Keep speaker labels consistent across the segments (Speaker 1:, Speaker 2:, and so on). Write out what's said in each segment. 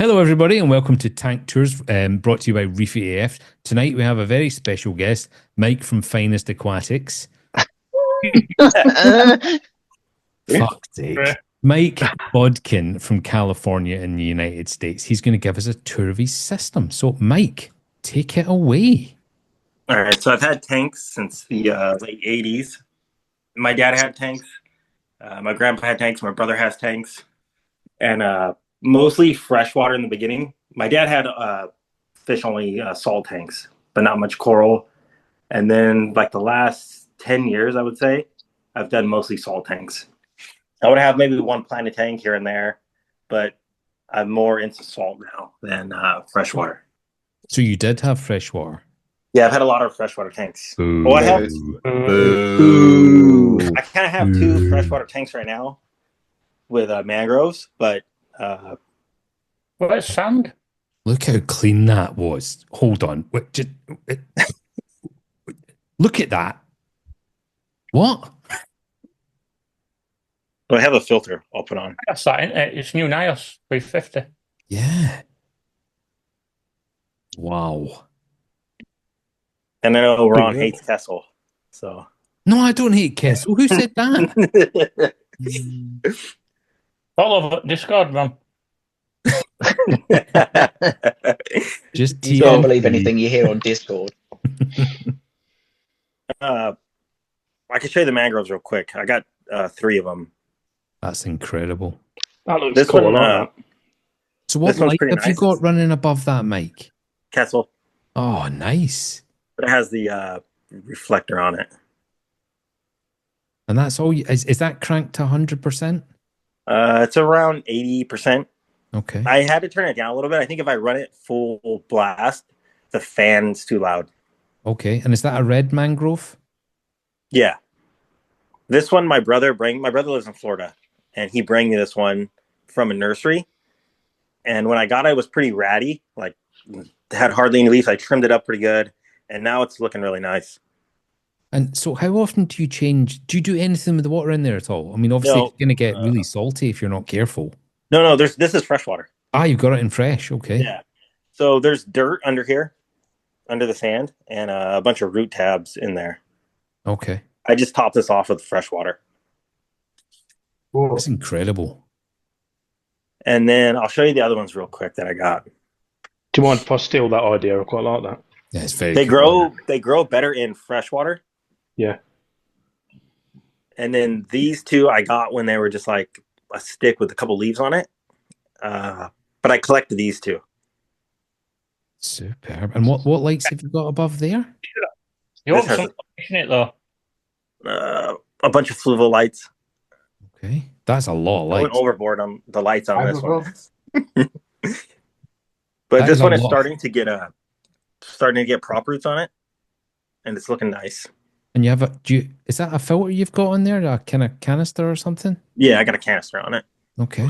Speaker 1: Hello, everybody, and welcome to Tank Tours, brought to you by Reefy AF. Tonight we have a very special guest, Mike from Finest Aquatics. Fuck's sake. Mike Bodkin from California in the United States. He's going to give us a tour of his system. So, Mike, take it away.
Speaker 2: All right, so I've had tanks since the late 80s. My dad had tanks. My grandpa had tanks. My brother has tanks. And mostly freshwater in the beginning. My dad had fish-only salt tanks, but not much coral. And then, like the last 10 years, I would say, I've done mostly salt tanks. I would have maybe one planted tank here and there, but I'm more into salt now than freshwater.
Speaker 1: So you did have freshwater?
Speaker 2: Yeah, I've had a lot of freshwater tanks.
Speaker 1: Boo.
Speaker 2: Oh, I have.
Speaker 1: Boo.
Speaker 2: I kind of have two freshwater tanks right now with mangroves, but
Speaker 3: where's sand?
Speaker 1: Look how clean that was. Hold on. Look at that. What?
Speaker 2: I have a filter I'll put on.
Speaker 3: That's that, isn't it? It's new Nyos 350.
Speaker 1: Yeah. Wow.
Speaker 2: And I know Ron hates Kessel, so.
Speaker 1: No, I don't hate Kessel. Who said that?
Speaker 3: Follow the Discord, man.
Speaker 1: Just
Speaker 4: you can't believe anything you hear on Discord.
Speaker 2: I can show you the mangroves real quick. I got 3 of them.
Speaker 1: That's incredible.
Speaker 3: That looks
Speaker 2: this
Speaker 3: cool.
Speaker 2: One,
Speaker 1: so what light have you got running above that, Mike?
Speaker 2: Kessel.
Speaker 1: Oh, nice.
Speaker 2: But it has the reflector on it.
Speaker 1: And that's all. Is that cranked to 100%?
Speaker 2: It's around 80%.
Speaker 1: Okay.
Speaker 2: I had to turn it down a little bit. I think if I run it full blast, the fan's too loud.
Speaker 1: Okay. And is that a red mangrove?
Speaker 2: Yeah. This one, my brother lives in Florida, and he brought me this one from a nursery. And when I got it, it was pretty ratty. Like, had hardly any leaves. I trimmed it up pretty good, and now it's looking really nice.
Speaker 1: And so how often do you change? Do you do anything with the water in there at all? I mean, obviously it's going to get really salty if you're not careful.
Speaker 2: No, this is freshwater.
Speaker 1: Ah, you've got it in fresh. Okay.
Speaker 2: Yeah. So there's dirt under here, under the sand, and a bunch of root tabs in there.
Speaker 1: Okay.
Speaker 2: I just topped this off with fresh water.
Speaker 1: That's incredible.
Speaker 2: And then I'll show you the other ones real quick that I got.
Speaker 3: Do you mind if I steal that idea? I quite like that.
Speaker 1: Yeah, it's very
Speaker 2: They grow better in freshwater.
Speaker 3: Yeah.
Speaker 2: And then these 2 I got when they were just like a stick with a couple leaves on it. But I collected these 2.
Speaker 1: Superb. And what lights have you got above there?
Speaker 3: You want some in it though?
Speaker 2: A bunch of fluval lights.
Speaker 1: Okay. That's a lot of lights.
Speaker 2: I went overboard on the lights on this one. But this one is starting to get prop roots on it, and it's looking nice.
Speaker 1: And you have is that a filter you've got on there? A kind of canister or something?
Speaker 2: Yeah, I got a canister on it.
Speaker 1: Okay.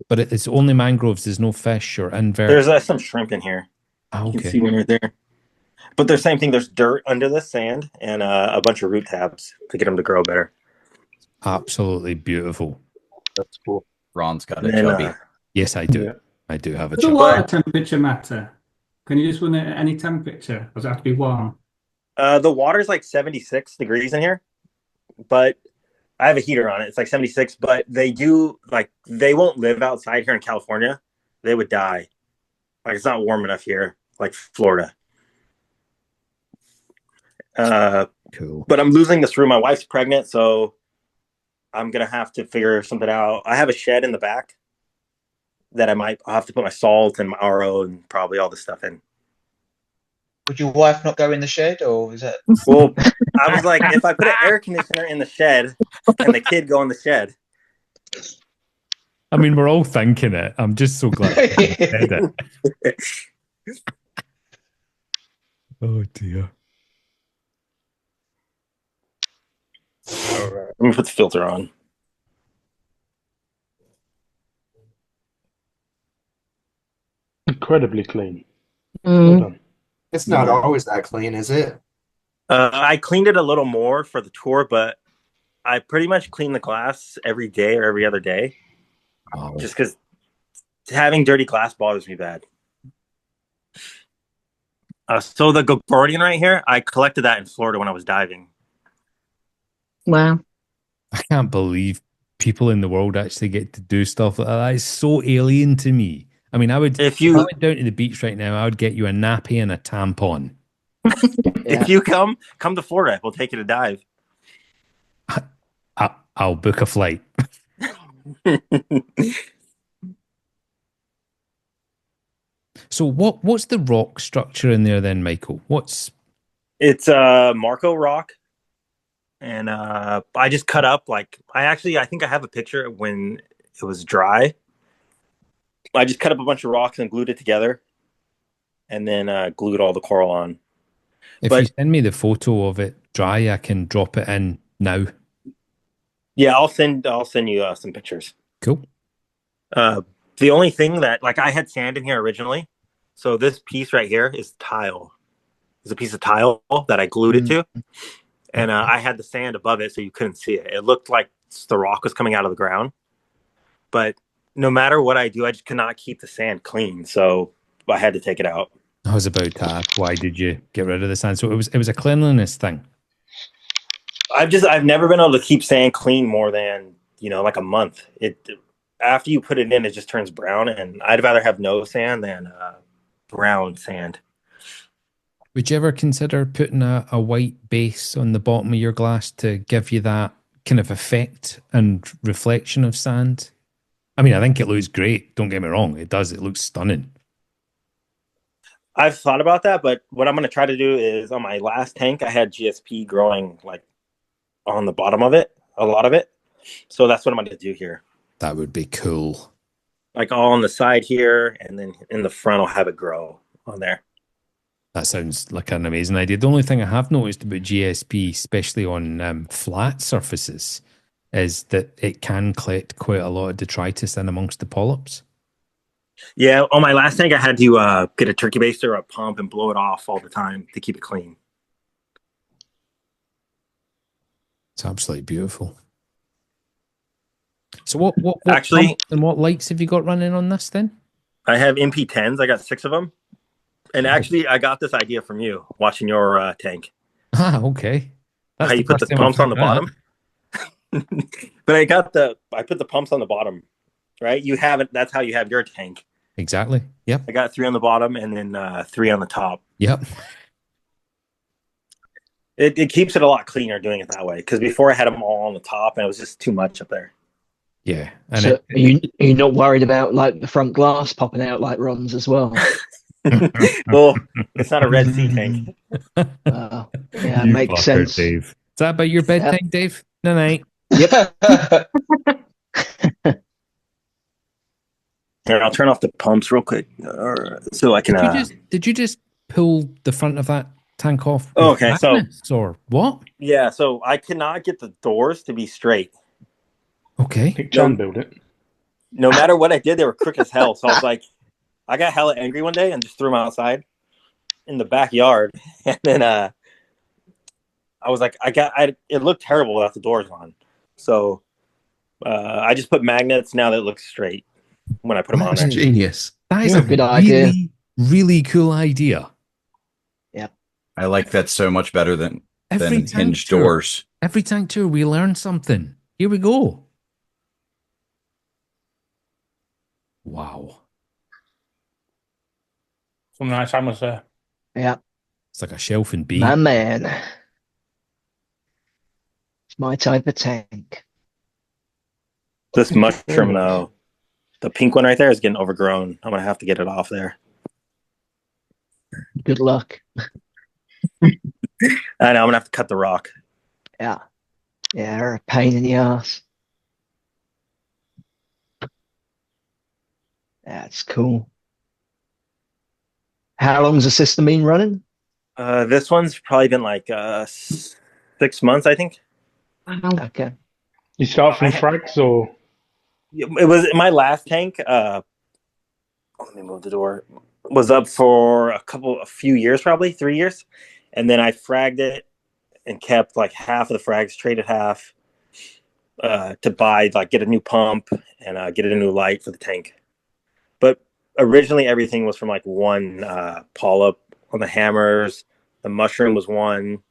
Speaker 1: But it's only mangroves. There's no fish or inverts.
Speaker 2: There's some shrimp in here.
Speaker 1: Oh, okay.
Speaker 2: You can see one right there. But the same thing. There's dirt under the sand and a bunch of root tabs to get them to grow better.
Speaker 1: Absolutely beautiful.
Speaker 3: That's cool.
Speaker 5: Ron's got a chubby.
Speaker 1: Yes, I do.
Speaker 3: Yeah.
Speaker 1: I do have a
Speaker 6: chubby.
Speaker 1: chubby.
Speaker 6: Does a water temperature matter? Can you just run it at any temperature? Does it have to be warm?
Speaker 2: The water's like 76 degrees in here, but I have a heater on it. It's like 76, but they won't live outside here in California. They would die. Like, it's not warm enough here, like Florida.
Speaker 1: Cool.
Speaker 2: But I'm losing this room. My wife's pregnant, so I'm going to have to figure something out. I have a shed in the back that I'll have to put my salt and my RO and probably all this stuff in.
Speaker 4: Would your wife not go in the shed, or is that?
Speaker 2: Well, I was like, if I put an air conditioner in the shed and the kid go in the shed.
Speaker 1: I mean, we're all thinking it. I'm just so glad you said it. Oh, dear.
Speaker 2: All right. Let me put the filter on.
Speaker 3: Incredibly clean.
Speaker 7: Well done. It's not always that clean, is it?
Speaker 2: I cleaned it a little more for the tour, but I pretty much clean the glass every day or every other day.
Speaker 1: Oh.
Speaker 2: Just because Having dirty glass bothers me bad. So the Gordian right here, I collected that in Florida when I was diving.
Speaker 5: Wow.
Speaker 1: I can't believe people in the world actually get to do stuff like that. That is so alien to me. I mean,
Speaker 2: If
Speaker 1: if I
Speaker 2: you
Speaker 1: went down to the beach right now, I would get you a nappy and a tampon.
Speaker 5: Yeah.
Speaker 2: if you come to Florida, we'll take you to dive.
Speaker 1: I'll book a flight. So what's the rock structure in there then, Michael?
Speaker 2: It's Marco rock, and I just cut up I think I have a picture of when it was dry. I just cut up a bunch of rocks and glued it together, and then glued all the coral on.
Speaker 1: If you send me the photo of it dry, I can drop it in now.
Speaker 2: Yeah, I'll send you some pictures.
Speaker 1: Cool.
Speaker 2: The only thing that I had sand in here originally, so this piece right here is tile. It's a piece of tile that I glued it to, and I had the sand above it so you couldn't see it. It looked like the rock was coming out of the ground, but no matter what I do, I just cannot keep the sand clean, so I had to take it out.
Speaker 1: I was about to ask, why did you get rid of the sand? So it was a cleanliness thing.
Speaker 2: I've never been able to keep sand clean more than a month. After you put it in, it just turns brown, and I'd rather have no sand than brown sand.
Speaker 1: Would you ever consider putting a white base on the bottom of your glass to give you that kind of effect and reflection of sand? I mean, I think it looks great. Don't get me wrong. It does. It looks stunning.
Speaker 2: I've thought about that, but what I'm going to try to do is on my last tank, I had GSP growing on the bottom of it, a lot of it. So that's what I'm going to do here.
Speaker 1: That would be cool.
Speaker 2: All on the side here, and then in the front, I'll have it grow on there.
Speaker 1: That sounds like an amazing idea. The only thing I have noticed about GSP, especially on flat surfaces, is that it can collect quite a lot of detritus in amongst the polyps.
Speaker 2: Yeah, on my last tank, I had to get a turkey baster or a pump and blow it off all the time to keep it clean.
Speaker 1: It's absolutely beautiful. So what
Speaker 2: Actually,
Speaker 1: and what lights have you got running on this then?
Speaker 2: I have MP10s. I got 6 of them. And actually, I got this idea from you watching your tank.
Speaker 1: Ah, okay. That's
Speaker 2: how you put the pumps on the bottom. But I put the pumps on the bottom, right? You have it. That's how you have your tank.
Speaker 1: Exactly. Yep.
Speaker 2: I got 3 on the bottom and then 3 on the top.
Speaker 1: Yep.
Speaker 2: It keeps it a lot cleaner doing it that way, because before I had them all on the top and it was just too much up there.
Speaker 1: Yeah. And
Speaker 5: so are you not worried about the front glass popping out like Ron's as well?
Speaker 2: Well, it's not a Red Sea tank.
Speaker 5: Yeah, makes sense.
Speaker 1: Dave. Is that about your bed tank, Dave? No, night.
Speaker 5: Yep.
Speaker 2: Here, I'll turn off the pumps real quick, so I can.
Speaker 1: Did you just pull the front of that tank off?
Speaker 2: Oh, okay,
Speaker 1: or what?
Speaker 2: Yeah, so I cannot get the doors to be straight.
Speaker 1: Okay.
Speaker 3: Pick John build it.
Speaker 2: No matter what I did, they were crooked as hell. So I was like, I got hella angry one day and just threw them outside in the backyard, and then I was like, it looked terrible without the doors on. So I just put magnets now that it looks straight when I put them on there.
Speaker 7: Genius.
Speaker 1: That is a
Speaker 5: good idea.
Speaker 1: Really cool idea.
Speaker 5: Yeah.
Speaker 8: I like that so much better than
Speaker 1: tank
Speaker 8: hinged
Speaker 1: tour,
Speaker 8: doors.
Speaker 1: Every tank tour, we learn something. Here we go. Wow.
Speaker 3: Some nice hammers there.
Speaker 5: Yeah.
Speaker 1: It's like a shelf in B.
Speaker 5: My man. It's my type of tank.
Speaker 2: This mushroom, though, the pink one right there is getting overgrown. I'm gonna have to get it off there.
Speaker 5: Good luck.
Speaker 2: I know, I'm gonna have to cut the rock.
Speaker 5: Yeah. Yeah, they're a pain in the ass. That's cool. How long's the system been running?
Speaker 2: This one's probably been 6 months, I think.
Speaker 5: Okay.
Speaker 3: You start from frags or?
Speaker 2: It was my last tank. Let me move the door. Was up for a few years, probably 3 years, and then I fragged it and kept half of the frags, traded half to buy get a new pump and get a new light for the tank. originally everything was from like one polyp on the hammers. The mushroom was one,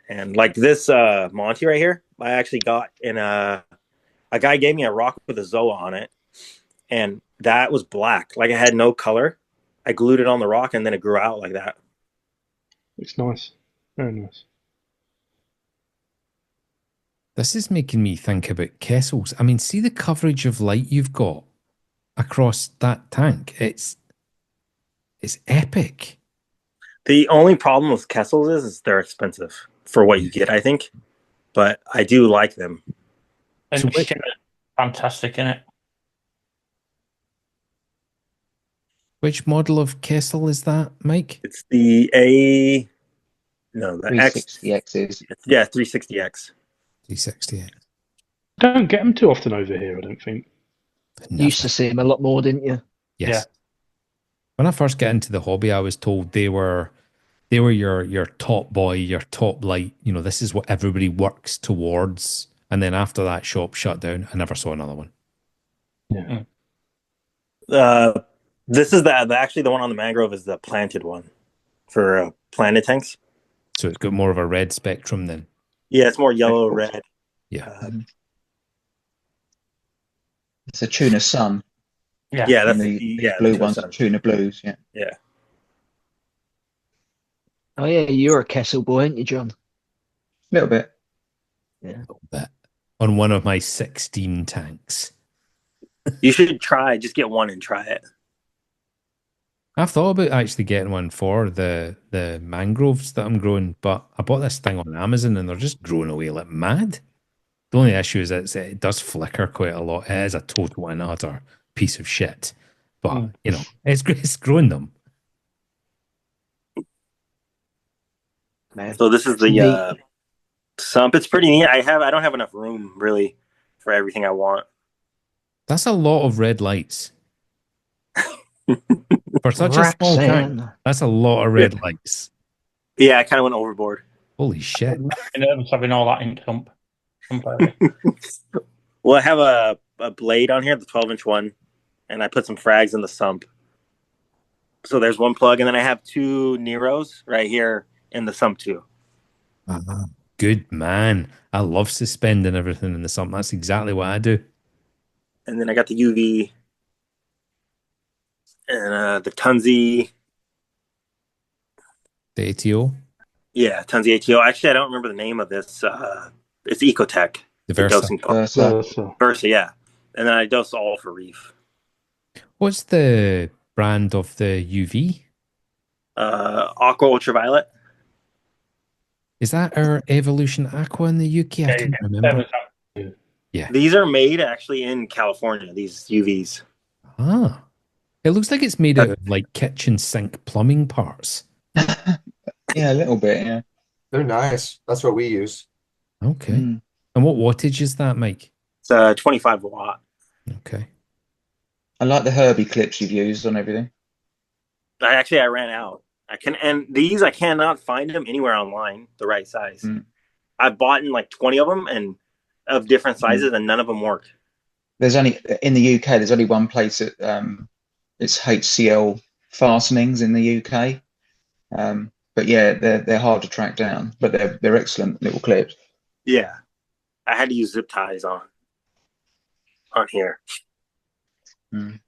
Speaker 2: and like this Monty right here, I actually got in a guy gave me a rock with a Zoa on it, and that was black. Like it had no color. I glued it on the rock, and then it grew out like that.
Speaker 3: Looks nice. Very nice.
Speaker 1: This is making me think about Kessels. I mean, see the coverage of light you've got across that tank. It's epic.
Speaker 2: The only problem with Kessels is they're expensive for what you get, I think. But I do like them.
Speaker 3: And
Speaker 1: So
Speaker 3: shit, fantastic, innit?
Speaker 1: Which model of Kessel is that, Mike?
Speaker 2: It's the the X.
Speaker 4: 360Xs.
Speaker 2: Yeah, 360X.
Speaker 1: 368.
Speaker 3: Don't get them too often over here, I don't think.
Speaker 5: You used to see him a lot more, didn't you?
Speaker 1: Yes.
Speaker 3: Yeah.
Speaker 1: When I first got into the hobby, I was told they were your top boy, your top light. You know, this is what everybody works towards. And then after that shop shut down, I never saw another one.
Speaker 3: Yeah.
Speaker 2: This is actually the one on the Mangrove is the planted one for planted tanks.
Speaker 1: So it's got more of a red spectrum then.
Speaker 2: Yeah, it's more yellow, red.
Speaker 1: Yeah.
Speaker 4: It's a tuna sun.
Speaker 2: Yeah, that's
Speaker 4: And the blue
Speaker 2: tuna
Speaker 4: ones
Speaker 2: sun.
Speaker 4: are tuna blues. Yeah.
Speaker 2: Yeah.
Speaker 5: Oh yeah, you're a Kessel boy, aren't you, John?
Speaker 4: A little bit.
Speaker 5: Yeah.
Speaker 1: A little bit. On one of my 16 tanks.
Speaker 2: You should just get one and try it.
Speaker 1: I've thought about actually getting one for the mangroves that I'm growing, but I bought this thing on Amazon and they're just growing away like mad. The only issue is that it does flicker quite a lot. It is a total and utter piece of shit. But, you know, it's growing them.
Speaker 5: Man.
Speaker 2: So this is the
Speaker 5: Neat.
Speaker 2: Sump. It's pretty neat. I don't have enough room really for everything I want.
Speaker 1: That's a lot of red lights. For such a small tank,
Speaker 5: Roxanne.
Speaker 1: that's a lot of red lights.
Speaker 2: Yeah, I kind of went overboard.
Speaker 1: Holy shit.
Speaker 3: I'm nervous having all that in Sump. Area.
Speaker 2: Well, I have a blade on here, the 12-inch one, and I put some frags in the Sump. So there's one plug, and then I have two Neros right here in the Sump too.
Speaker 1: Good man. I love suspending everything in the sump. That's exactly what I do.
Speaker 2: And then I got the UV and the Tunzi.
Speaker 1: The ATO,
Speaker 2: Yeah, Tunzi ATO. Actually, I don't remember the name of this. It's Ecotech.
Speaker 1: the Versa.
Speaker 2: Dosing pump. Versa, yeah. And then I dose all for reef.
Speaker 1: What's the brand of the UV?
Speaker 2: Aqua Ultraviolet.
Speaker 1: Is that our Evolution Aqua in the UK? I can't remember. Yeah.
Speaker 2: These are made actually in California, these UVs.
Speaker 1: Ah. It looks like it's made out of like kitchen sink plumbing parts.
Speaker 4: Yeah, a little bit. Yeah.
Speaker 7: They're nice. That's what we use.
Speaker 1: Okay.
Speaker 4: Mm.
Speaker 1: And what wattage is that, Mike?
Speaker 2: It's 25 watt.
Speaker 1: Okay.
Speaker 4: I like the Herbie clips you've used on everything.
Speaker 2: I ran out. And these I cannot find them anywhere online, the right size.
Speaker 4: Mm.
Speaker 2: I bought in like 20 of them and of different sizes, and none of them work.
Speaker 4: There's only in the UK. There's only one place that it's HCL fastenings in the UK. But yeah, they're hard to track down, but they're excellent little clips.
Speaker 2: Yeah, I had to use zip ties on here.
Speaker 4: Mm.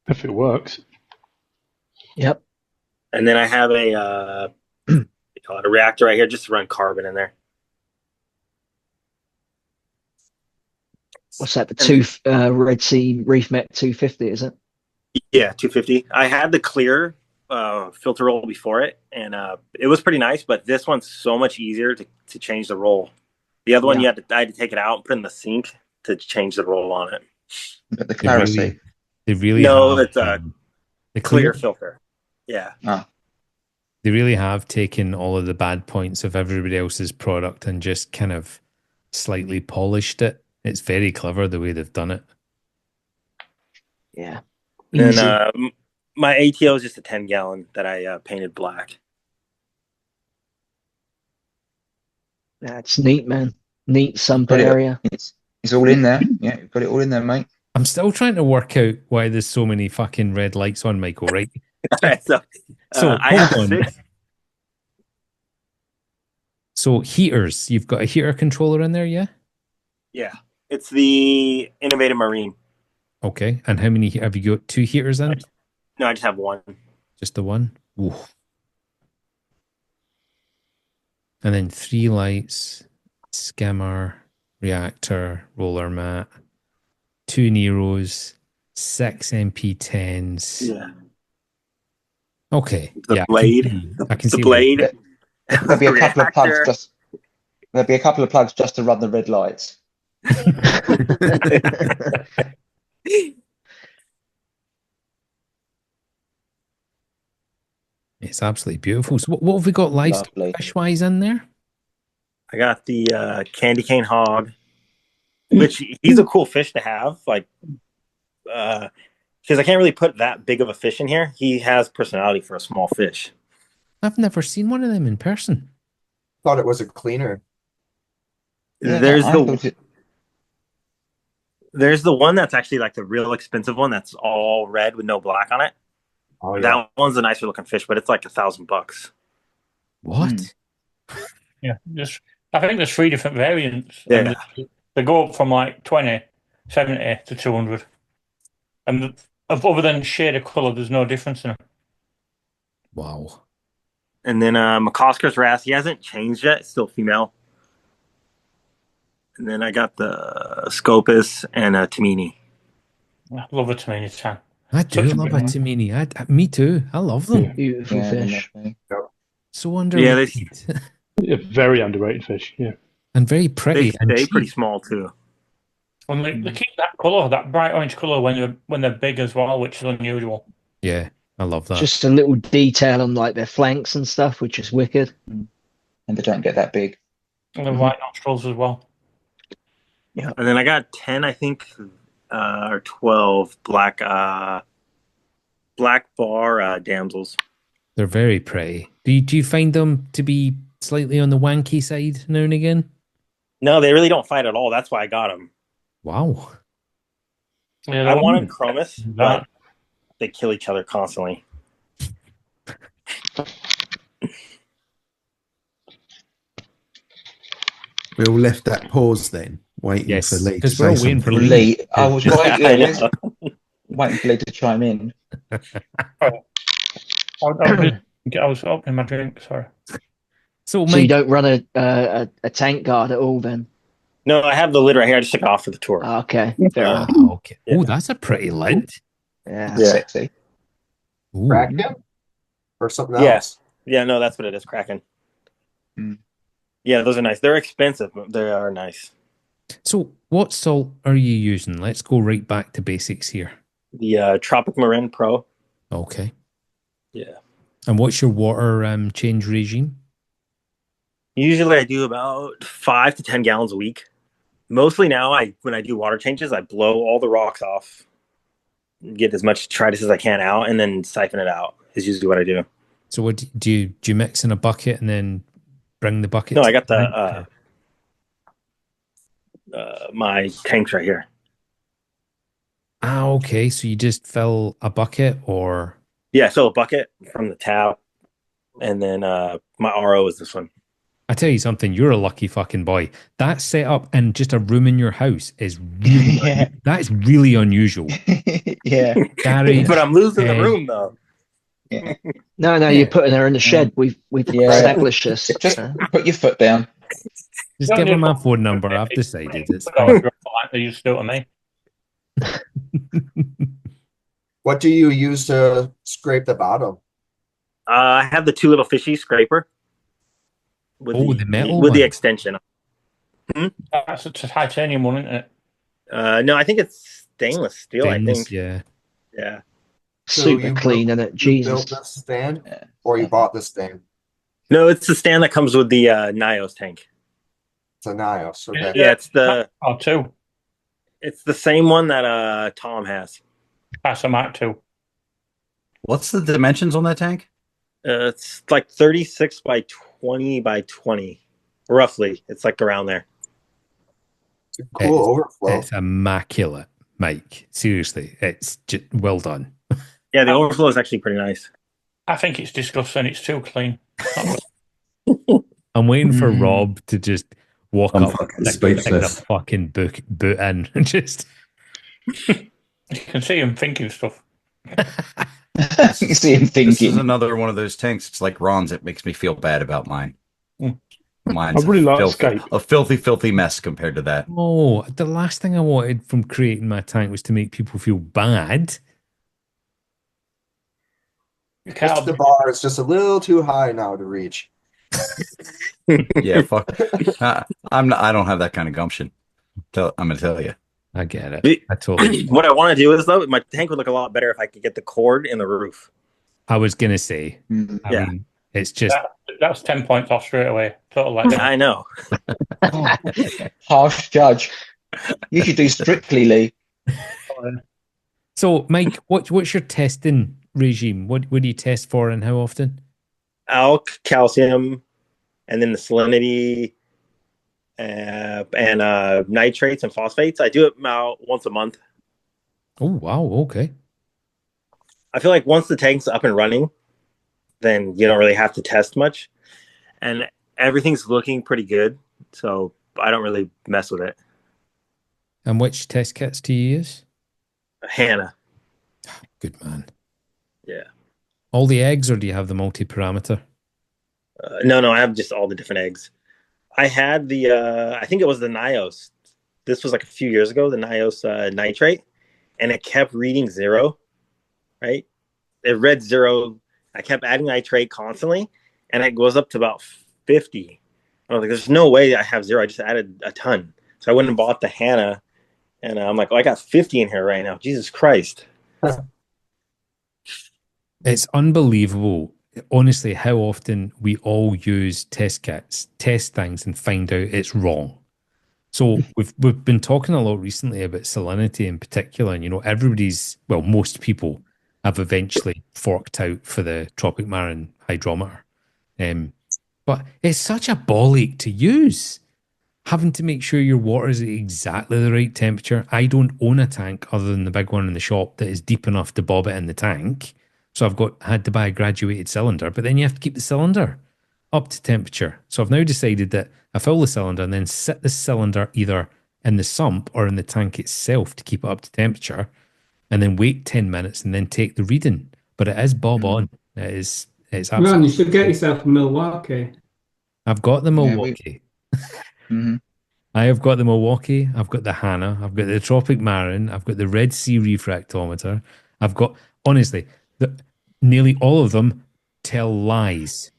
Speaker 3: If it works.
Speaker 5: Yep.
Speaker 2: And then I have a they call it a reactor right here, just to run carbon in there.
Speaker 5: What's that? The Red Sea Reef Met 250, is it?
Speaker 2: Yeah, 250. I had the clear filter roll before it, and it was pretty nice. But this one's so much easier to change the roll. The other one, I had to take it out and put it in the sink to change the roll on it.
Speaker 4: But the clarity.
Speaker 1: They really
Speaker 2: No,
Speaker 1: have,
Speaker 2: it's a clear filter. Yeah.
Speaker 1: They really have taken all of the bad points of everybody else's product and just kind of slightly polished it. It's very clever the way they've done it.
Speaker 5: Yeah.
Speaker 2: And my ATO is just a 10-gallon that I painted black.
Speaker 5: That's neat, man. Neat Sump
Speaker 4: Got it.
Speaker 5: area.
Speaker 4: It's all in there. Yeah, you've got it all in there, mate.
Speaker 1: I'm still trying to work out why there's so many fucking red lights on, Michael, right?
Speaker 2: so
Speaker 1: So
Speaker 2: I have
Speaker 1: hold on.
Speaker 2: 6.
Speaker 1: So heaters, you've got a heater controller in there, yeah?
Speaker 2: Yeah, it's the Innovative Marine.
Speaker 1: Okay. And how many have you got? 2 heaters in?
Speaker 2: No, I just have 1.
Speaker 1: Just the one? Ooh. And then 3 lights, skimmer, reactor, roller mat, 2 Neros, 6 MP10s.
Speaker 2: Yeah,
Speaker 1: Okay.
Speaker 2: the
Speaker 1: Yeah,
Speaker 2: blade,
Speaker 1: I can
Speaker 2: the
Speaker 1: see
Speaker 2: blade.
Speaker 4: There'll be a couple of plugs
Speaker 2: reactor.
Speaker 4: just. There'll be a couple of plugs just to run the red lights.
Speaker 1: It's absolutely beautiful. So what have we got livestock
Speaker 4: Lovely.
Speaker 1: fish-wise in there?
Speaker 2: I got the candy cane hog, which he's a cool fish to have. Like, because I can't really put that big of a fish in here. He has personality for a small fish.
Speaker 1: I've never seen one of them in person.
Speaker 7: Thought it was a cleaner.
Speaker 4: Yeah,
Speaker 2: there's
Speaker 4: I
Speaker 2: the
Speaker 4: thought it.
Speaker 2: there's the one that's actually like the real expensive one that's all red with no black on it.
Speaker 7: Oh, yeah.
Speaker 2: That one's a nicer looking fish, but it's like $1,000.
Speaker 1: What?
Speaker 3: Yeah, I think there's 3 different variants.
Speaker 2: Yeah.
Speaker 3: And they go up from like 20, 70 to 200. And other than shade of colour, there's no difference in them.
Speaker 1: Wow.
Speaker 2: And then McCosker's wrasse, he hasn't changed yet. It's still female. And then I got the Scopus and a Tamini.
Speaker 3: I love a Tamini tan.
Speaker 1: I do
Speaker 3: Such a
Speaker 1: love
Speaker 3: good
Speaker 1: a
Speaker 3: one.
Speaker 1: Tamini. Me too. I love them.
Speaker 5: Beautiful
Speaker 4: Yeah,
Speaker 5: fish.
Speaker 4: lovely.
Speaker 1: So underrated.
Speaker 3: Yeah, Very underrated fish. Yeah.
Speaker 1: And very
Speaker 2: They
Speaker 1: pretty and
Speaker 2: stay
Speaker 1: cheap.
Speaker 2: pretty small too.
Speaker 3: And they keep that colour, that bright orange colour, when they're big as well, which is unusual.
Speaker 1: Yeah, I love that.
Speaker 5: Just a little detail on like their flanks and stuff, which is wicked.
Speaker 4: And they don't get that big.
Speaker 3: And the white nostrils as well.
Speaker 2: And then I got 10, I think, or 12 black bar damsels.
Speaker 1: They're very pretty. Do you find them to be slightly on the wanky side now and again?
Speaker 2: No, they really don't fight at all. That's why I got them.
Speaker 1: Wow.
Speaker 3: Yeah,
Speaker 2: I wanted Chromis,
Speaker 3: that.
Speaker 2: but they kill each other constantly.
Speaker 9: We all left that pause then, waiting
Speaker 1: Yes,
Speaker 9: for Lee to
Speaker 1: because we're all
Speaker 9: say
Speaker 1: waiting for
Speaker 9: something.
Speaker 1: Lee.
Speaker 4: I was
Speaker 2: I know.
Speaker 4: waiting for Lee to chime in.
Speaker 3: I was opening my drink, sorry.
Speaker 1: So,
Speaker 5: So you
Speaker 1: Mike,
Speaker 5: don't run a tank guard at all then?
Speaker 2: No, I have the lid right here. I just took it off for the tour.
Speaker 5: Okay, fair enough.
Speaker 1: okay.
Speaker 2: Yeah.
Speaker 1: Oh, that's a pretty lid.
Speaker 5: Yeah.
Speaker 2: Yeah.
Speaker 4: Sexy.
Speaker 1: Ooh.
Speaker 7: Kraken? Or something
Speaker 2: Yeah.
Speaker 7: else?
Speaker 2: Yeah, no, that's what it is. Kraken.
Speaker 4: Mm.
Speaker 2: Yeah, those are nice. They're expensive, but they are nice.
Speaker 1: So, what salt are you using? Let's go right back to basics here.
Speaker 2: The Tropic Marin Pro.
Speaker 1: Okay.
Speaker 2: Yeah.
Speaker 1: And what's your water change regime?
Speaker 2: Usually I do about 5 to 10 gallons a week. Mostly now, when I do water changes, I blow all the rocks off, get as much detritus as I can out, and then siphon it out. Is usually what I do.
Speaker 1: So, what do you mix in a bucket and then bring the bucket?
Speaker 2: No,
Speaker 1: to
Speaker 2: I got
Speaker 1: tank,
Speaker 2: my tanks right here.
Speaker 1: okay. So you just fill a bucket, or
Speaker 2: Yeah, so a bucket from the tap, and then my RO is this one.
Speaker 1: I tell you something, you're a lucky fucking boy. That setup in just a room in your house is really
Speaker 4: Yeah.
Speaker 1: that is really unusual.
Speaker 4: Yeah.
Speaker 1: Gary,
Speaker 2: But I'm losing the
Speaker 1: Hey.
Speaker 2: room though.
Speaker 4: Yeah.
Speaker 5: No,
Speaker 4: Yeah.
Speaker 5: you're putting her in the shed. We've
Speaker 4: Yeah.
Speaker 5: established this.
Speaker 4: Just put your foot down.
Speaker 1: just
Speaker 3: Don't
Speaker 1: give her
Speaker 3: need
Speaker 1: my
Speaker 3: to-
Speaker 1: phone number. I've decided it's
Speaker 3: Like they used to do to me.
Speaker 7: What do you use to scrape the bottom?
Speaker 2: I have the 2 little fishy scraper. With
Speaker 1: Oh, the metal
Speaker 2: with the
Speaker 1: one.
Speaker 2: extension.
Speaker 3: That's a titanium one, isn't it?
Speaker 2: No, I think it's stainless steel. I
Speaker 1: stainless,
Speaker 2: think.
Speaker 1: yeah.
Speaker 2: Yeah.
Speaker 7: So
Speaker 5: Super
Speaker 7: you
Speaker 5: clean, isn't it?
Speaker 7: You
Speaker 5: Jesus.
Speaker 7: built this stand,
Speaker 4: Yeah.
Speaker 7: or you bought this stand?
Speaker 2: No, it's the stand that comes with the Nyos tank.
Speaker 7: It's a Nyos. Okay.
Speaker 2: Yeah, it's the
Speaker 3: Oh, 2.
Speaker 2: it's the same one that Tom has.
Speaker 3: That's a Mark 2.
Speaker 8: What's the dimensions on that tank?
Speaker 2: It's like 36 by 20 by 20, roughly. It's like around there.
Speaker 7: Cool overflow.
Speaker 1: It's immaculate. Mike. Seriously, it's just well done.
Speaker 2: Yeah, the overflow is actually pretty nice.
Speaker 3: I think it's disgusting. It's too clean.
Speaker 1: I'm waiting for
Speaker 4: Mm.
Speaker 1: Rob to just walk
Speaker 9: I'm
Speaker 1: up,
Speaker 9: fucking
Speaker 1: stick the
Speaker 9: speechless.
Speaker 1: fucking boot in, and just.
Speaker 3: You can see him thinking stuff.
Speaker 4: You see him
Speaker 8: This is
Speaker 4: thinking.
Speaker 8: another one of those tanks. It's like Ron's. It makes me feel bad about mine.
Speaker 3: Mm.
Speaker 8: Mine's
Speaker 10: I really like
Speaker 8: filthy,
Speaker 10: Escape.
Speaker 8: a filthy, filthy mess compared to that.
Speaker 1: Oh, the last thing I wanted from creating my tank was to make people feel bad.
Speaker 3: You
Speaker 7: Just
Speaker 3: can't.
Speaker 7: the bar is just a little too high now to reach.
Speaker 8: Yeah, fuck. I'm not. I don't have that kind of gumption. I'm gonna tell you.
Speaker 1: I get it. I totally.
Speaker 2: What I want to do is, though, my tank would look a lot better if I could get the cord in the roof.
Speaker 1: I was gonna say.
Speaker 4: Mm.
Speaker 1: I
Speaker 2: Yeah.
Speaker 1: mean, it's just
Speaker 3: That's 10 points off straight away. Total letdown.
Speaker 2: I know.
Speaker 4: Harsh judge. You should do Strictly, Lee.
Speaker 1: so. Mike, what's your testing regime? What do you test for, and how often?
Speaker 2: Alk, calcium, and then the salinity, and nitrates and phosphates. I do it about once a month.
Speaker 1: Oh wow, okay.
Speaker 2: I feel like once the tank's up and running, then you don't really have to test much, and everything's looking pretty good. So I don't really mess with it.
Speaker 1: And which test kits do you use?
Speaker 2: Hannah.
Speaker 1: Good man.
Speaker 2: Yeah.
Speaker 1: All the eggs, or do you have the multi-parameter?
Speaker 2: No, I have just all the different eggs. I had I think it was the Nyos. This was like a few years ago, the Nyos nitrate, and it kept reading 0, right? It read 0. I kept adding nitrate constantly, and it goes up to about 50. I was like, there's no way I have 0. I just added a ton. So I went and bought the Hannah, and I'm like, I got 50 in here right now. Jesus Christ.
Speaker 1: It's unbelievable, honestly, how often we all use test kits, test things, and find out it's wrong. So we've been talking a lot recently about salinity in particular, and most people have eventually forked out for the Tropic Marin hydrometer. But it's such a ball ache to use, having to make sure your water is at exactly the right temperature. I don't own a tank other than the big one in the shop that is deep enough to bob it in the tank. So I've had to buy a graduated cylinder, but then you have to keep the cylinder up to temperature. So I've now decided that I fill the cylinder and then sit the cylinder either in the sump or in the tank itself to keep it up to temperature, and then wait 10 minutes and then take the reading. But it is bob on. It's absolutely.
Speaker 6: Man, you should get yourself a Milwaukee.
Speaker 1: I've got the Milwaukee.
Speaker 4: Mhm.
Speaker 1: I have got the Milwaukee. I've got the Hannah. I've got the Tropic Marin. I've got the Red Sea refractometer. I've got, honestly, nearly all of them tell lies.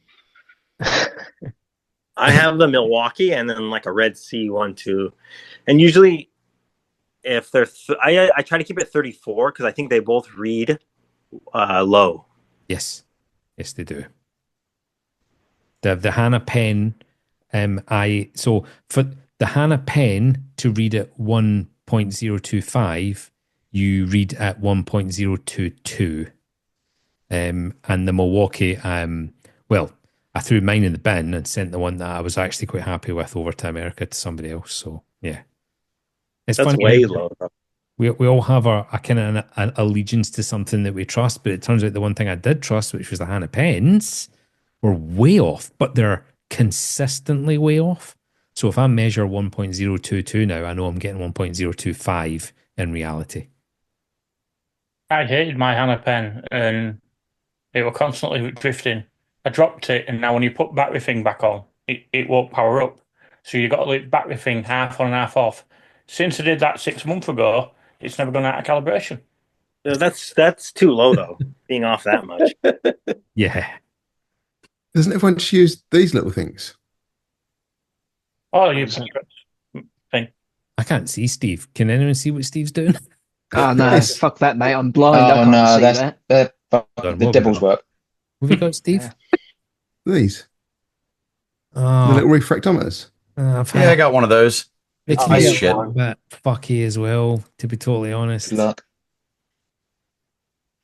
Speaker 2: I have the Milwaukee and then like a Red Sea one too. And usually if they're I try to keep it 34 because I think they both read low.
Speaker 1: Yes, they do. The Hannah pen, so for the Hannah pen to read at 1.025, you read at 1.022. And the Milwaukee, I threw mine in the bin and sent the one that I was actually quite happy with over to America to somebody else. So yeah, it's
Speaker 2: That's
Speaker 1: funny.
Speaker 2: way low.
Speaker 1: We all have a kind of an allegiance to something that we trust, but it turns out the one thing I did trust, which was the Hannah pens, were way off, but they're consistently way off. So if I measure 1.022 now, I know I'm getting 1.025 in reality.
Speaker 3: I hated my Hannah pen and it was constantly drifting. I dropped it, and now when you put battery thing back on, it won't power up. So you got to leave battery thing half on and half off. Since I did that 6 months ago, it's never gone out of calibration.
Speaker 2: That's too low though, being off that much.
Speaker 1: Yeah.
Speaker 9: Doesn't everyone just use these little things?
Speaker 3: Oh, you thing.
Speaker 1: I can't see Steve. Can anyone see what Steve's doing?
Speaker 5: Oh no,
Speaker 9: Yes.
Speaker 5: fuck that, mate. I'm blind. I
Speaker 4: Oh
Speaker 5: can't
Speaker 4: no,
Speaker 5: see that.
Speaker 4: that's
Speaker 1: Done.
Speaker 4: the
Speaker 1: What
Speaker 4: devil's
Speaker 1: we got?
Speaker 4: work.
Speaker 1: What have you got, Steve?
Speaker 5: Yeah.
Speaker 9: These. The
Speaker 1: Oh,
Speaker 9: little refractometers.
Speaker 1: I've
Speaker 8: Yeah, I got one of those.
Speaker 1: It's
Speaker 7: I
Speaker 8: piece of
Speaker 7: use
Speaker 8: shit.
Speaker 1: a
Speaker 7: one.
Speaker 1: bit fucky as well, to be totally honest.
Speaker 4: Good luck.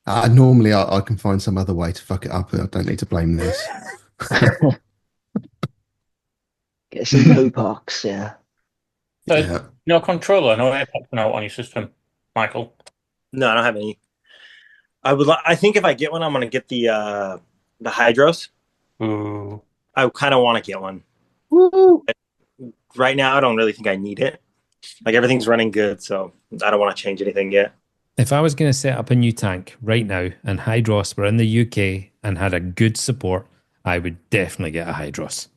Speaker 9: Normally, I can find some other way to fuck it up. I don't need to blame this.
Speaker 5: Get some blue parks, yeah.
Speaker 3: So,
Speaker 9: Yeah.
Speaker 3: no controller, no air popping out on your system. Michael?
Speaker 2: No, I don't have any. I think if I get one, I'm gonna get the hydros.
Speaker 3: Ooh.
Speaker 2: I kind of want to get one.
Speaker 5: Woo!
Speaker 2: Right now, I don't really think I need it. Like everything's running good, so I don't want to change anything yet.
Speaker 1: If I was going to set up a new tank right now and Hydros were in the UK and had a good support, I would definitely get a Hydros.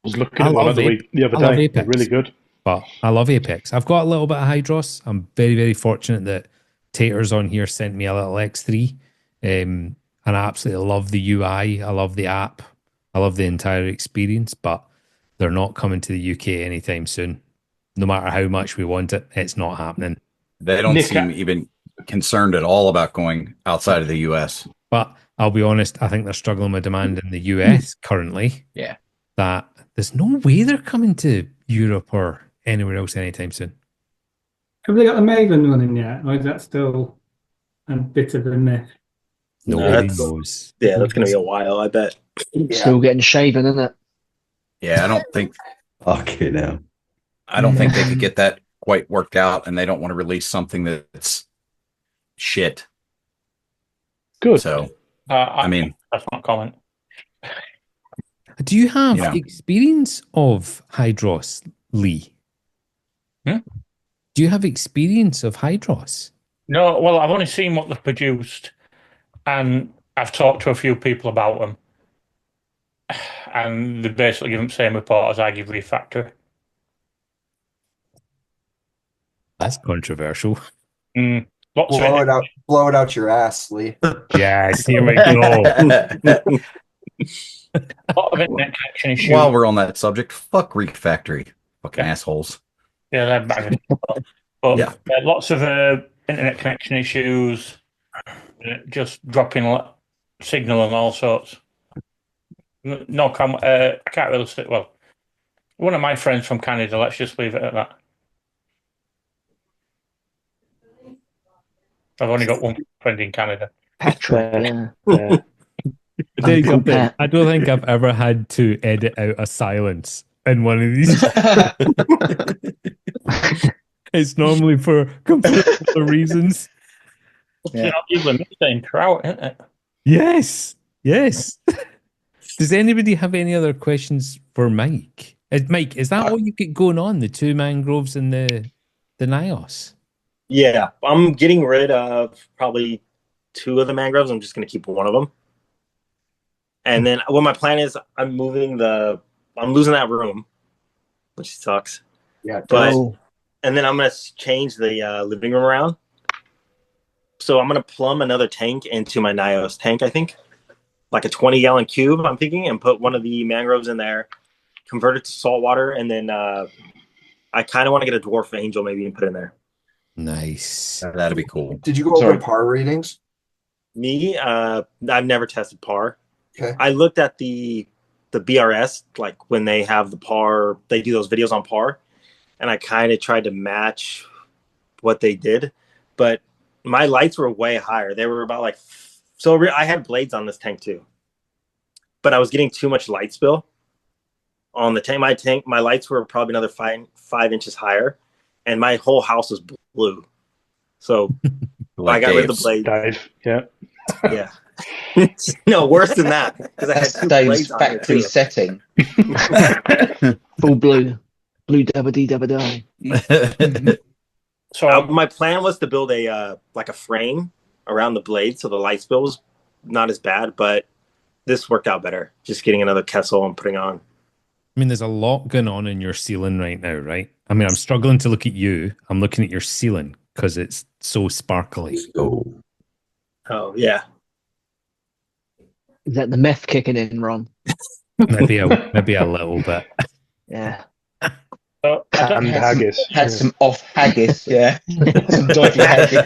Speaker 10: I was looking at one the other
Speaker 1: I love
Speaker 10: day.
Speaker 1: Apex.
Speaker 10: They're really good.
Speaker 1: But I love Apex. I've got a little bit of Hydros. I'm very, very fortunate that Taters on here sent me a little X3. And I absolutely love the UI. I love the app. I love the entire experience, but they're not coming to the UK anytime soon. No matter how much we want it, it's not happening.
Speaker 8: They don't seem even concerned at all about going outside of the US.
Speaker 1: But I'll be honest, I think they're struggling with demand in the US currently.
Speaker 8: Yeah.
Speaker 1: That there's no way they're coming to Europe or anywhere else anytime soon.
Speaker 6: Have they got the Maven running yet, or is that still a bit of a myth?
Speaker 1: Nobody knows.
Speaker 2: Yeah, that's going to be a while, I bet.
Speaker 5: Still getting shaven, isn't it?
Speaker 8: Yeah, I don't think.
Speaker 9: Okay, now.
Speaker 8: I don't think they could get that quite worked out, and they don't want to release something that's shit.
Speaker 10: Good.
Speaker 8: So, I mean,
Speaker 3: that's not comment.
Speaker 1: Do you have experience of Hydros, Lee?
Speaker 3: Hmm?
Speaker 1: Do you have experience of Hydros?
Speaker 3: No, well, I've only seen what they've produced, and I've talked to a few people about them, and they basically give them the same report as I give Reef Factory.
Speaker 1: That's controversial.
Speaker 3: Lots
Speaker 7: blow
Speaker 3: of
Speaker 7: it out, blow it out your ass, Lee.
Speaker 1: Yes, here we go.
Speaker 3: A lot of internet connection issues.
Speaker 8: While we're on that subject, fuck Reef Factory. Fucking assholes.
Speaker 3: Yeah, they're banging. But lots of internet connection issues, just dropping signal and all sorts. No comment. I can't really say. Well, one of my friends from Canada. Let's just leave it at that. I've only got one friend in Canada.
Speaker 5: Patrick, yeah.
Speaker 1: I don't think I've ever had to edit out a silence in one of these. It's normally for completely other reasons.
Speaker 3: Yeah. You're not even trout, isn't it?
Speaker 1: Yes. Does anybody have any other questions for Mike? Mike, is that all you get going on? The two mangroves and the Nyos?
Speaker 2: Yeah, I'm getting rid of probably 2 of the mangroves. I'm just going to keep one of them. And then what my plan is, I'm losing that room, which sucks.
Speaker 7: Yeah,
Speaker 2: and then I'm going to change the living room around. So I'm going to plumb another tank into my Nyos tank, I think. Like a 20-gallon cube, I'm thinking, and put one of the mangroves in there, convert it to salt water, and then I kind of want to get a dwarf angel maybe and put in there.
Speaker 1: Nice.
Speaker 8: That'd be cool.
Speaker 7: Did you go over par readings?
Speaker 2: Me, I've never tested par.
Speaker 7: Okay.
Speaker 2: I looked at the BRS, like when they have the par, they do those videos on par, and I kind of tried to match what they did, but my lights were way higher. They were about I had blades on this tank too, but I was getting too much light spill on the tank. My lights were probably another 5 inches higher, and my whole house was blue. So I got rid of the blades.
Speaker 10: Dave,
Speaker 2: yeah. No, worse than that, because I had 2
Speaker 4: Dave's
Speaker 2: blades
Speaker 4: factory
Speaker 2: on
Speaker 4: setting.
Speaker 5: Full blue dabba dee dabba die.
Speaker 2: So my plan was to build a frame around the blade, so the light spill was not as bad. But this worked out better. Just getting another Kessel and putting on.
Speaker 1: I mean, there's a lot going on in your ceiling right now, right? I mean, I'm struggling to look at you. I'm looking at your ceiling because it's so sparkly.
Speaker 2: Oh yeah.
Speaker 5: Is that the meth kicking in, Ron?
Speaker 1: Maybe a little bit.
Speaker 5: Yeah.
Speaker 10: And haggis.
Speaker 4: Had some off haggis, yeah. Some dodgy haggis.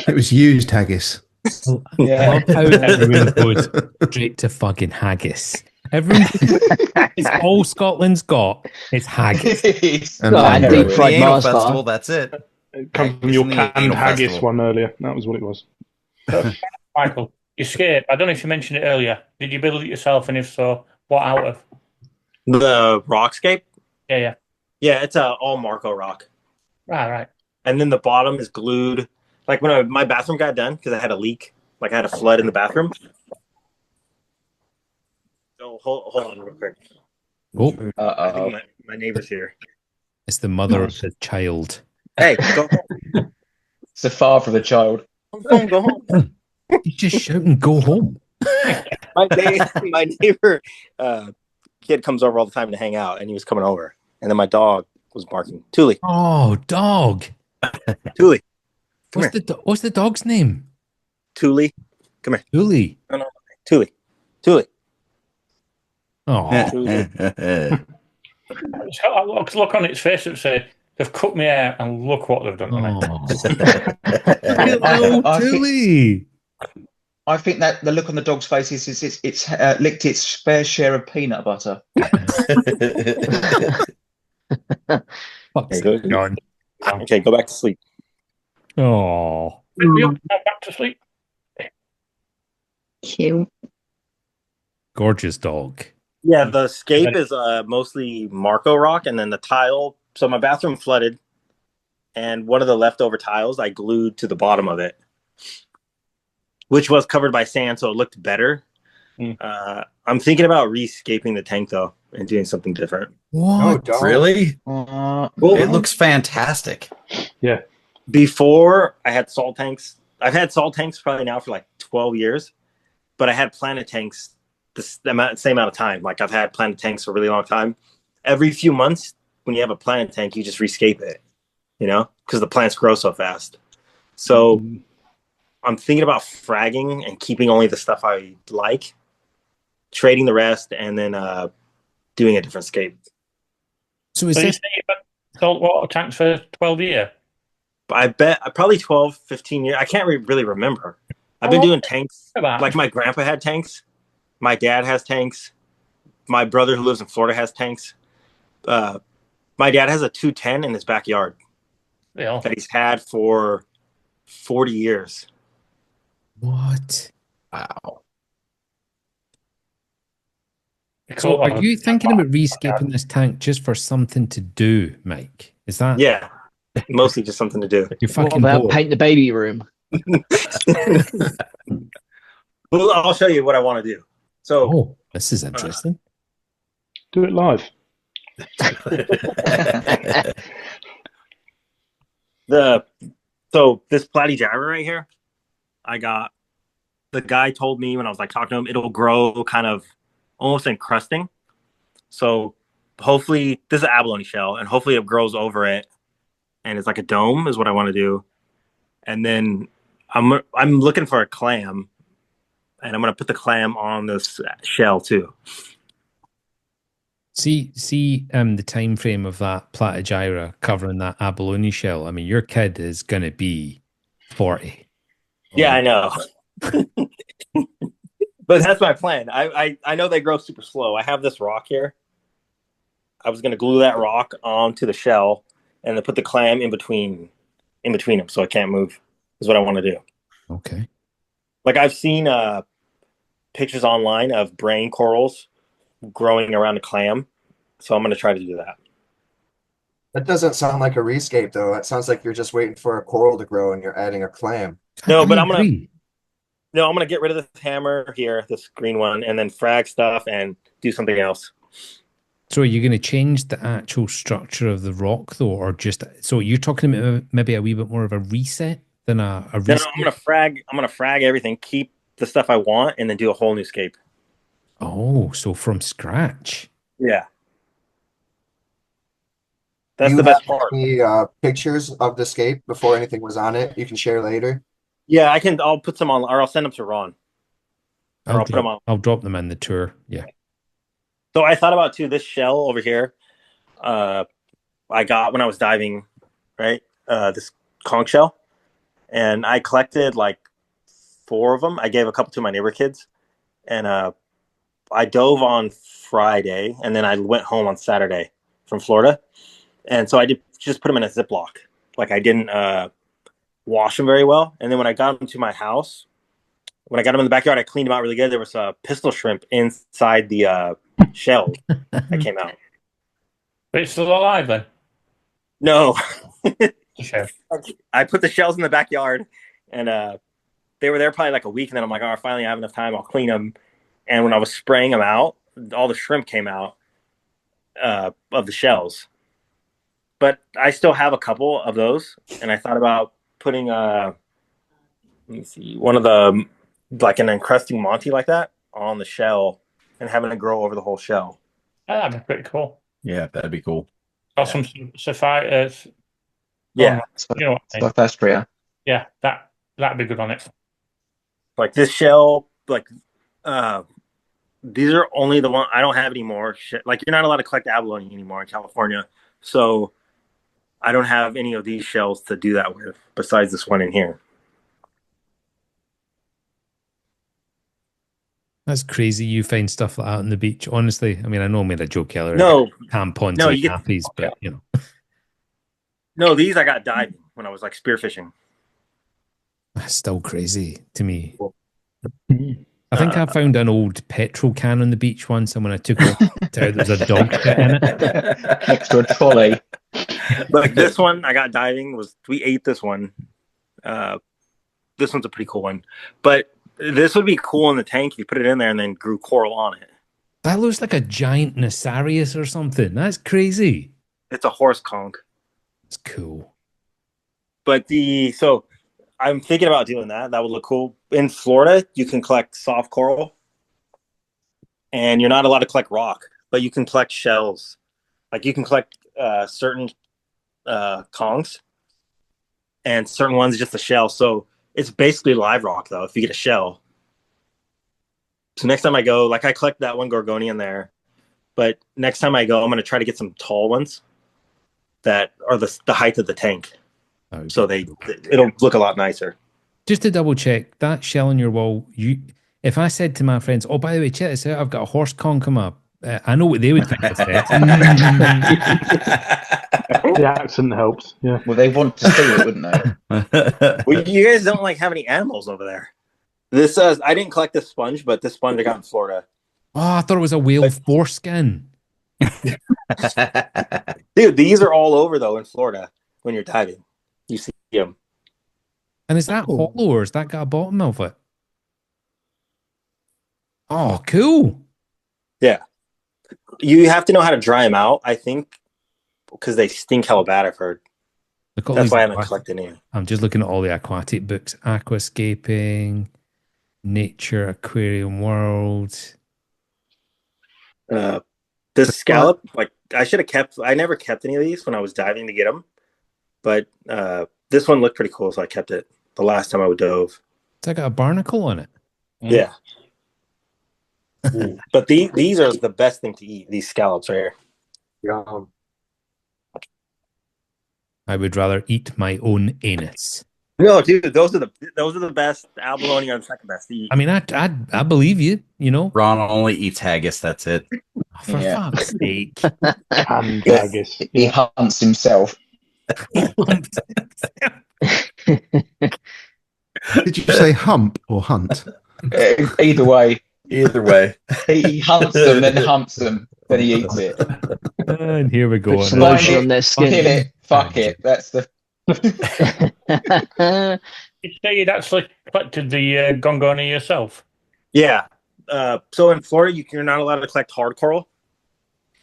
Speaker 9: It was used haggis.
Speaker 1: I love how everyone goes straight to fucking haggis. It's all Scotland's got. It's haggis.
Speaker 5: And deep fried Mars bar.
Speaker 8: Festival, that's it.
Speaker 10: It comes from your canned haggis festival. One earlier. That was what it was.
Speaker 3: Michael, escape. I don't know if you mentioned it earlier. Did you build it yourself? And if so, what out of?
Speaker 2: The Rockscape?
Speaker 3: Yeah.
Speaker 2: Yeah, it's all Marco rock.
Speaker 3: Right.
Speaker 2: and then the bottom is glued. Like when my bathroom got done because I had a leak, like I had a flood in the bathroom. So hold on real quick.
Speaker 1: Oh,
Speaker 2: I think my neighbor's here.
Speaker 1: it's the mother of the child.
Speaker 2: Hey, go home.
Speaker 4: It's the father of the child.
Speaker 2: Go home.
Speaker 1: He's just shouting, "Go home!"
Speaker 2: My neighbor kid comes over all the time to hang out, and he was coming over, and then my dog was barking. Thule.
Speaker 1: Oh, dog.
Speaker 2: Thule.
Speaker 1: What's the dog's name?
Speaker 2: Thule. Come here.
Speaker 1: Thule.
Speaker 2: No. Thule. Thule.
Speaker 1: Oh.
Speaker 3: Look on its face and say, they've cut me hair and look what they've done to
Speaker 1: me.
Speaker 4: I think that the look on the dog's face is it's licked its fair share of peanut butter.
Speaker 2: Okay, go back to sleep.
Speaker 1: Oh.
Speaker 3: Back to sleep.
Speaker 5: Cute.
Speaker 1: Gorgeous dog.
Speaker 2: Yeah, the scape is mostly Marco rock, and then the tile. So my bathroom flooded, and one of the leftover tiles I glued to the bottom of it, which was covered by sand, so it looked better. I'm thinking about rescaping the tank though and doing something different.
Speaker 8: What? Oh, really? It looks fantastic.
Speaker 10: Yeah.
Speaker 2: Before I had salt tanks. I've had salt tanks probably now for like 12 years, but I had planet tanks the same amount of time. Like I've had planet tanks for a really long time. Every few months, when you have a planet tank, you just rescape it, because the plants grow so fast. So I'm thinking about fragging and keeping only the stuff I like, trading the rest, and then doing a different scape.
Speaker 3: So you say you've had salt water tanks for 12 years?
Speaker 2: I bet probably 12, 15 years. I can't really remember. I've been doing tanks. Like my grandpa had tanks. My dad has tanks. My brother who lives in Florida has tanks. My dad has a 210 in his backyard that he's had for 40 years.
Speaker 1: What?
Speaker 8: Wow.
Speaker 1: So are you thinking about rescaping this tank just for something to do, Mike? Is that?
Speaker 2: Yeah, mostly just something to do.
Speaker 1: You're fucking
Speaker 5: What about
Speaker 1: bored.
Speaker 5: paint the baby room?
Speaker 2: Well, I'll show you what I want to do. So,
Speaker 1: this is interesting.
Speaker 10: Do it live.
Speaker 2: So this platygyra right here, the guy told me when I was like talking to him, it'll grow kind of almost encrusting. So hopefully this is an abalone shell, and hopefully it grows over it, and it's like a dome is what I want to do. And then I'm looking for a clam, and I'm going to put the clam on this shell too.
Speaker 1: See, the time frame of that platygyra covering that abalone shell. I mean, your kid is going to be 40.
Speaker 2: Yeah, I know. But that's my plan. I know they grow super slow. I have this rock here. I was going to glue that rock onto the shell and then put the clam in between them so it can't move. Is what I want to do.
Speaker 1: Okay.
Speaker 2: Like I've seen pictures online of brain corals growing around a clam, so I'm going to try to do that.
Speaker 7: That doesn't sound like a rescape, though. That sounds like you're just waiting for a coral to grow and you're adding a clam.
Speaker 2: No, but I'm gonna get rid of this hammer here, this green one, and then frag stuff and do something else.
Speaker 1: So are you going to change the actual structure of the rock though, or just so you're talking about maybe a wee bit more of a reset than a rescape?
Speaker 2: No, I'm gonna frag everything, keep the stuff I want, and then do a whole new scape.
Speaker 1: Oh, so from scratch.
Speaker 2: Yeah. That's the best part.
Speaker 7: Any pictures of the scape before anything was on it you can share later?
Speaker 2: Yeah, I'll put some on, or I'll send them to Ron. Or I'll put them on.
Speaker 1: I'll drop them in the tour. Yeah.
Speaker 2: So I thought about too, this shell over here, I got when I was diving, right? This conch shell, and I collected like 4 of them. I gave a couple to my neighbor kids, and I dove on Friday, and then I went home on Saturday from Florida, and so I just put them in a Ziploc. Like I didn't wash them very well, and then when I got them to my house, when I got them in the backyard, I cleaned them out really good. There was a pistol shrimp inside the shell that came out.
Speaker 3: But it's still alive then?
Speaker 2: No,
Speaker 3: Sure.
Speaker 2: I put the shells in the backyard, and they were there probably like a week, and then I'm like, oh, finally I have enough time. I'll clean them. And when I was spraying them out, all the shrimp came out of the shells. But I still have a couple of those, and I thought about putting let me see, one of the like an encrusting Monty like that on the shell and having it grow over the whole shell.
Speaker 3: That'd be pretty cool.
Speaker 8: Yeah, that'd be cool.
Speaker 3: Or some sapphires.
Speaker 2: Yeah,
Speaker 3: you know what I mean?
Speaker 4: Cyphastria.
Speaker 3: Yeah, that'd be good on it.
Speaker 2: Like this shell, like these are only the one I don't have anymore. Like you're not allowed to collect abalone anymore in California, so I don't have any of these shells to do that with besides this one in here.
Speaker 1: That's crazy. You find stuff like that on the beach. Honestly, I mean, I know I made a joke earlier.
Speaker 2: No,
Speaker 1: tampons
Speaker 2: no,
Speaker 1: and
Speaker 2: you get
Speaker 1: nappies, but you know,
Speaker 2: no, these I got diving when I was like spearfishing.
Speaker 1: that's still crazy to me. I think I found an old petrol can on the beach once, and when I took it out, there was a dog shit in it
Speaker 4: next to a trolley.
Speaker 2: Like this one, I got diving. We ate this one. This one's a pretty cool one, but this would be cool in the tank if you put it in there and then grew coral on it.
Speaker 1: That looks like a giant Nasarius or something. That's crazy.
Speaker 2: It's a horse conch.
Speaker 1: It's cool.
Speaker 2: But so I'm thinking about doing that. That would look cool. In Florida, you can collect soft coral, and you're not allowed to collect rock, but you can collect shells. Like you can collect certain conchs, and certain ones just a shell. So it's basically live rock, though, if you get a shell. So next time I go, like I collect that one Gorgonian there, but next time I go, I'm going to try to get some tall ones that are the height of the tank.
Speaker 1: Okay.
Speaker 2: So it'll look a lot nicer.
Speaker 1: Just to double check, that shell on your wall, if I said to my friends, oh, by the way, check this out, I've got a horse conch come up, I know what they would think I said.
Speaker 10: The accent helps. Yeah.
Speaker 4: Well, they want to see it, wouldn't they?
Speaker 2: Well, you guys don't like have any animals over there. This says I didn't collect this sponge, but this sponge I got in Florida.
Speaker 1: Oh, I thought it was a whale foreskin.
Speaker 2: Dude, these are all over though in Florida when you're diving. You see them.
Speaker 1: And is that hollow or has that got a bottom of it? Oh, cool.
Speaker 2: Yeah. You have to know how to dry them out, I think, because they stink hella bad, I've heard. That's why I haven't collected any.
Speaker 1: I'm just looking at all the aquatic books. Aquascaping, Nature, Aquarium World.
Speaker 2: The scallop, like I never kept any of these when I was diving to get them. But this one looked pretty cool, so I kept it the last time I dove.
Speaker 1: It's like a barnacle on it.
Speaker 2: Yeah. But these are the best thing to eat, these scallops right here.
Speaker 7: Yum.
Speaker 1: I would rather eat my own anus.
Speaker 2: No, dude, those are the best. Abalone are the second best to eat.
Speaker 1: I mean, I believe you, you know.
Speaker 8: Ron only eats haggis, that's it.
Speaker 1: For fuck's sake.
Speaker 10: And haggis.
Speaker 4: He hunts himself.
Speaker 9: Did you say hump or hunt?
Speaker 4: Either way.
Speaker 8: Either way.
Speaker 4: He hunts them, then humps them, then he eats it.
Speaker 1: And here we go.
Speaker 5: Put some lotion on their skin.
Speaker 4: Kill it, fuck it. That's the.
Speaker 3: You say you'd actually collected the Gongoni yourself?
Speaker 2: Yeah. So in Florida, you're not allowed to collect hard coral,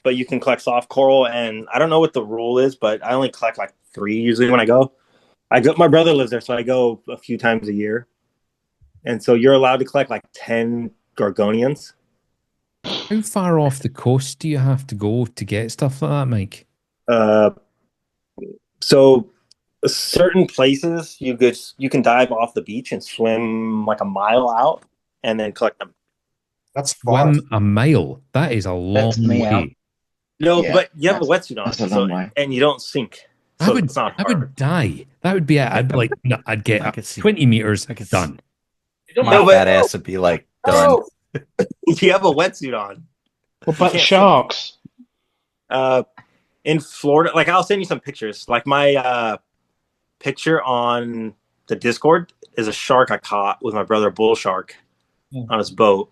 Speaker 2: but you can collect soft coral. And I don't know what the rule is, but I only collect like 3 usually when I go. My brother lives there, so I go a few times a year. And so you're allowed to collect like 10 Gorgonians.
Speaker 1: How far off the coast do you have to go to get stuff like that, Mike?
Speaker 2: So certain places you can dive off the beach and swim like a mile out and then collect them.
Speaker 7: That's far.
Speaker 1: Swim a mile. That is a long way.
Speaker 2: No,
Speaker 4: Yeah,
Speaker 2: but you have a wetsuit on,
Speaker 4: that's a long way.
Speaker 2: and you don't sink. So it's not
Speaker 1: I
Speaker 2: hard.
Speaker 1: would die. That would be it. I'd be like, no, I'd get
Speaker 8: I could see-
Speaker 1: 20 meters.
Speaker 8: I could
Speaker 1: Done.
Speaker 8: My fat ass would be like done.
Speaker 2: You have a wetsuit on.
Speaker 10: What about
Speaker 2: You can't
Speaker 10: sharks?
Speaker 2: In Florida, like I'll send you some pictures. Like my picture on the Discord is a shark I caught with my brother, a bull shark, on his boat.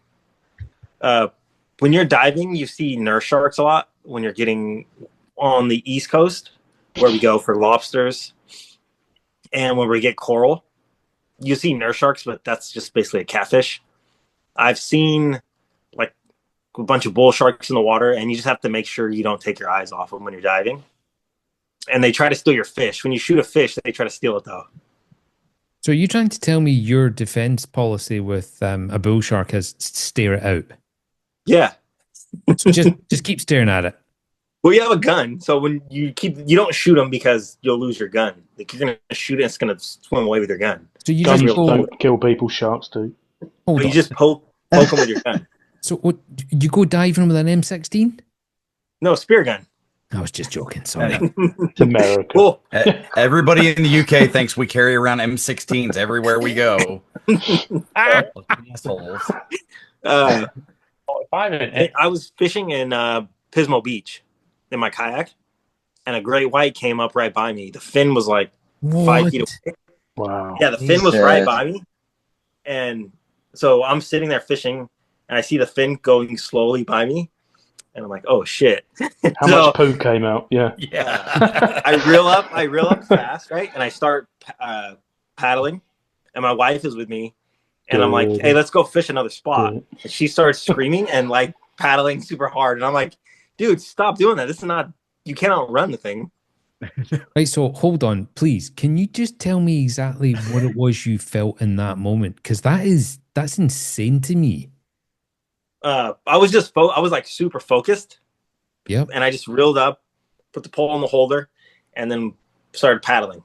Speaker 2: When you're diving, you see nurse sharks a lot when you're getting on the East Coast, where we go for lobsters And when we get coral, you see nurse sharks, but that's just basically a catfish. I've seen like a bunch of bull sharks in the water, and you just have to make sure you don't take your eyes off them when you're diving. And they try to steal your fish. When you shoot a fish, they try to steal it though.
Speaker 1: So are you trying to tell me your defense policy with a bull shark is stare it out?
Speaker 2: Yeah.
Speaker 1: So just keep staring at it.
Speaker 2: Well, you have a gun, so when you don't shoot them because you'll lose your gun. Like, you're gonna shoot it, and it's gonna swim away with your gun.
Speaker 1: So you
Speaker 10: Guns
Speaker 1: just
Speaker 10: don't kill people, sharks do.
Speaker 1: Hold
Speaker 2: you
Speaker 1: on.
Speaker 2: just poke them with your gun.
Speaker 1: So what, you go diving with an M16?
Speaker 2: No, spear gun.
Speaker 1: I was just joking. Sorry.
Speaker 10: It's America.
Speaker 2: Cool.
Speaker 8: Everybody in the UK thinks we carry around M16s everywhere we go. Assholes.
Speaker 2: I was fishing in Pismo Beach in my kayak, and a great white came up right by me. The fin was like 5 feet away.
Speaker 10: Wow.
Speaker 2: Yeah, the fin was right by me. And so I'm sitting there fishing, and I see the fin going slowly by me. And I'm like, oh, shit.
Speaker 10: How much poo came out? Yeah.
Speaker 2: Yeah. I reel up fast, right? And I start paddling, and my wife is with me. And I'm like, hey, let's go fish another spot. And she starts screaming and like paddling super hard. And I'm like, dude, stop doing that. This is not, you can't outrun the thing.
Speaker 1: Right, so hold on, please. Can you just tell me exactly what it was you felt in that moment? Because that's insane to me.
Speaker 2: I was like super focused.
Speaker 1: Yep.
Speaker 2: And I just reeled up, put the pole in the holder, and then started paddling.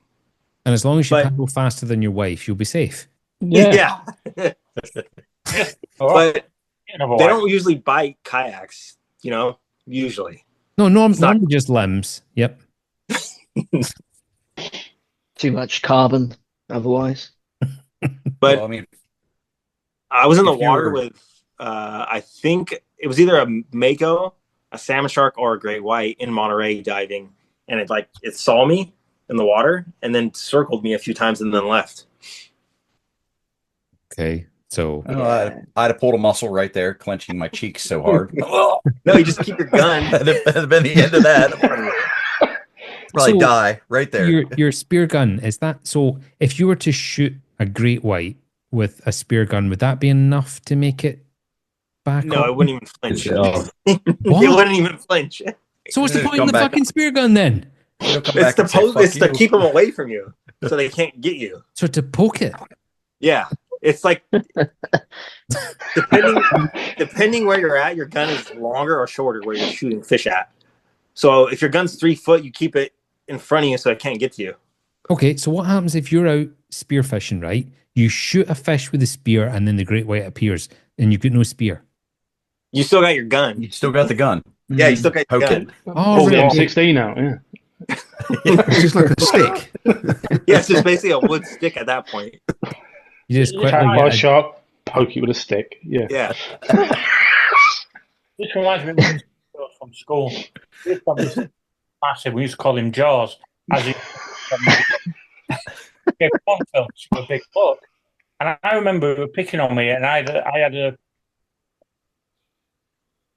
Speaker 1: And as long as you paddle faster than your wife, you'll be safe.
Speaker 2: Yeah. But they don't usually bite kayaks, usually.
Speaker 1: No, normally just limbs. Yep.
Speaker 5: Too much carbon, otherwise.
Speaker 2: But
Speaker 8: Well, I mean,
Speaker 2: I was in the water with, I think it was either a mako, a salmon shark, or a great white in Monterey diving, and it saw me in the water and then circled me a few times and then left.
Speaker 1: Okay, so
Speaker 8: I'd have pulled a muscle right there, clenching my cheeks so hard.
Speaker 2: No, you just keep your gun.
Speaker 8: That'd have been the end of that. Probably die right there.
Speaker 1: Your spear gun, is that so? If you were to shoot a great white with a spear gun, would that be enough to make it back?
Speaker 2: No, it wouldn't even flinch.
Speaker 1: What?
Speaker 2: It wouldn't even flinch.
Speaker 1: So what's the point of the fucking spear gun then?
Speaker 2: It's to keep them away from you, so they can't get you.
Speaker 1: So to poke it.
Speaker 2: Yeah, it's like depending where you're at, your gun is longer or shorter where you're shooting fish at. So if your gun's 3 foot, you keep it in front of you so it can't get to you.
Speaker 1: Okay, so what happens if you're out spearfishing, right? You shoot a fish with a spear and then the great white appears and you've got no spear.
Speaker 2: You still got your gun.
Speaker 8: You still got the gun.
Speaker 2: Yeah, you still got your gun.
Speaker 10: Oh, the M16 out, yeah.
Speaker 9: It's just like a stick.
Speaker 2: Yeah, it's just basically a wood stick at that point.
Speaker 1: You just quickly
Speaker 10: Attacked by a shark, poke it with a stick. Yeah.
Speaker 2: Yeah.
Speaker 3: This reminds me of from school. This was massive. We used to call him Jaws. As he gave confidence for a big book. And I remember they were picking on me, and I had a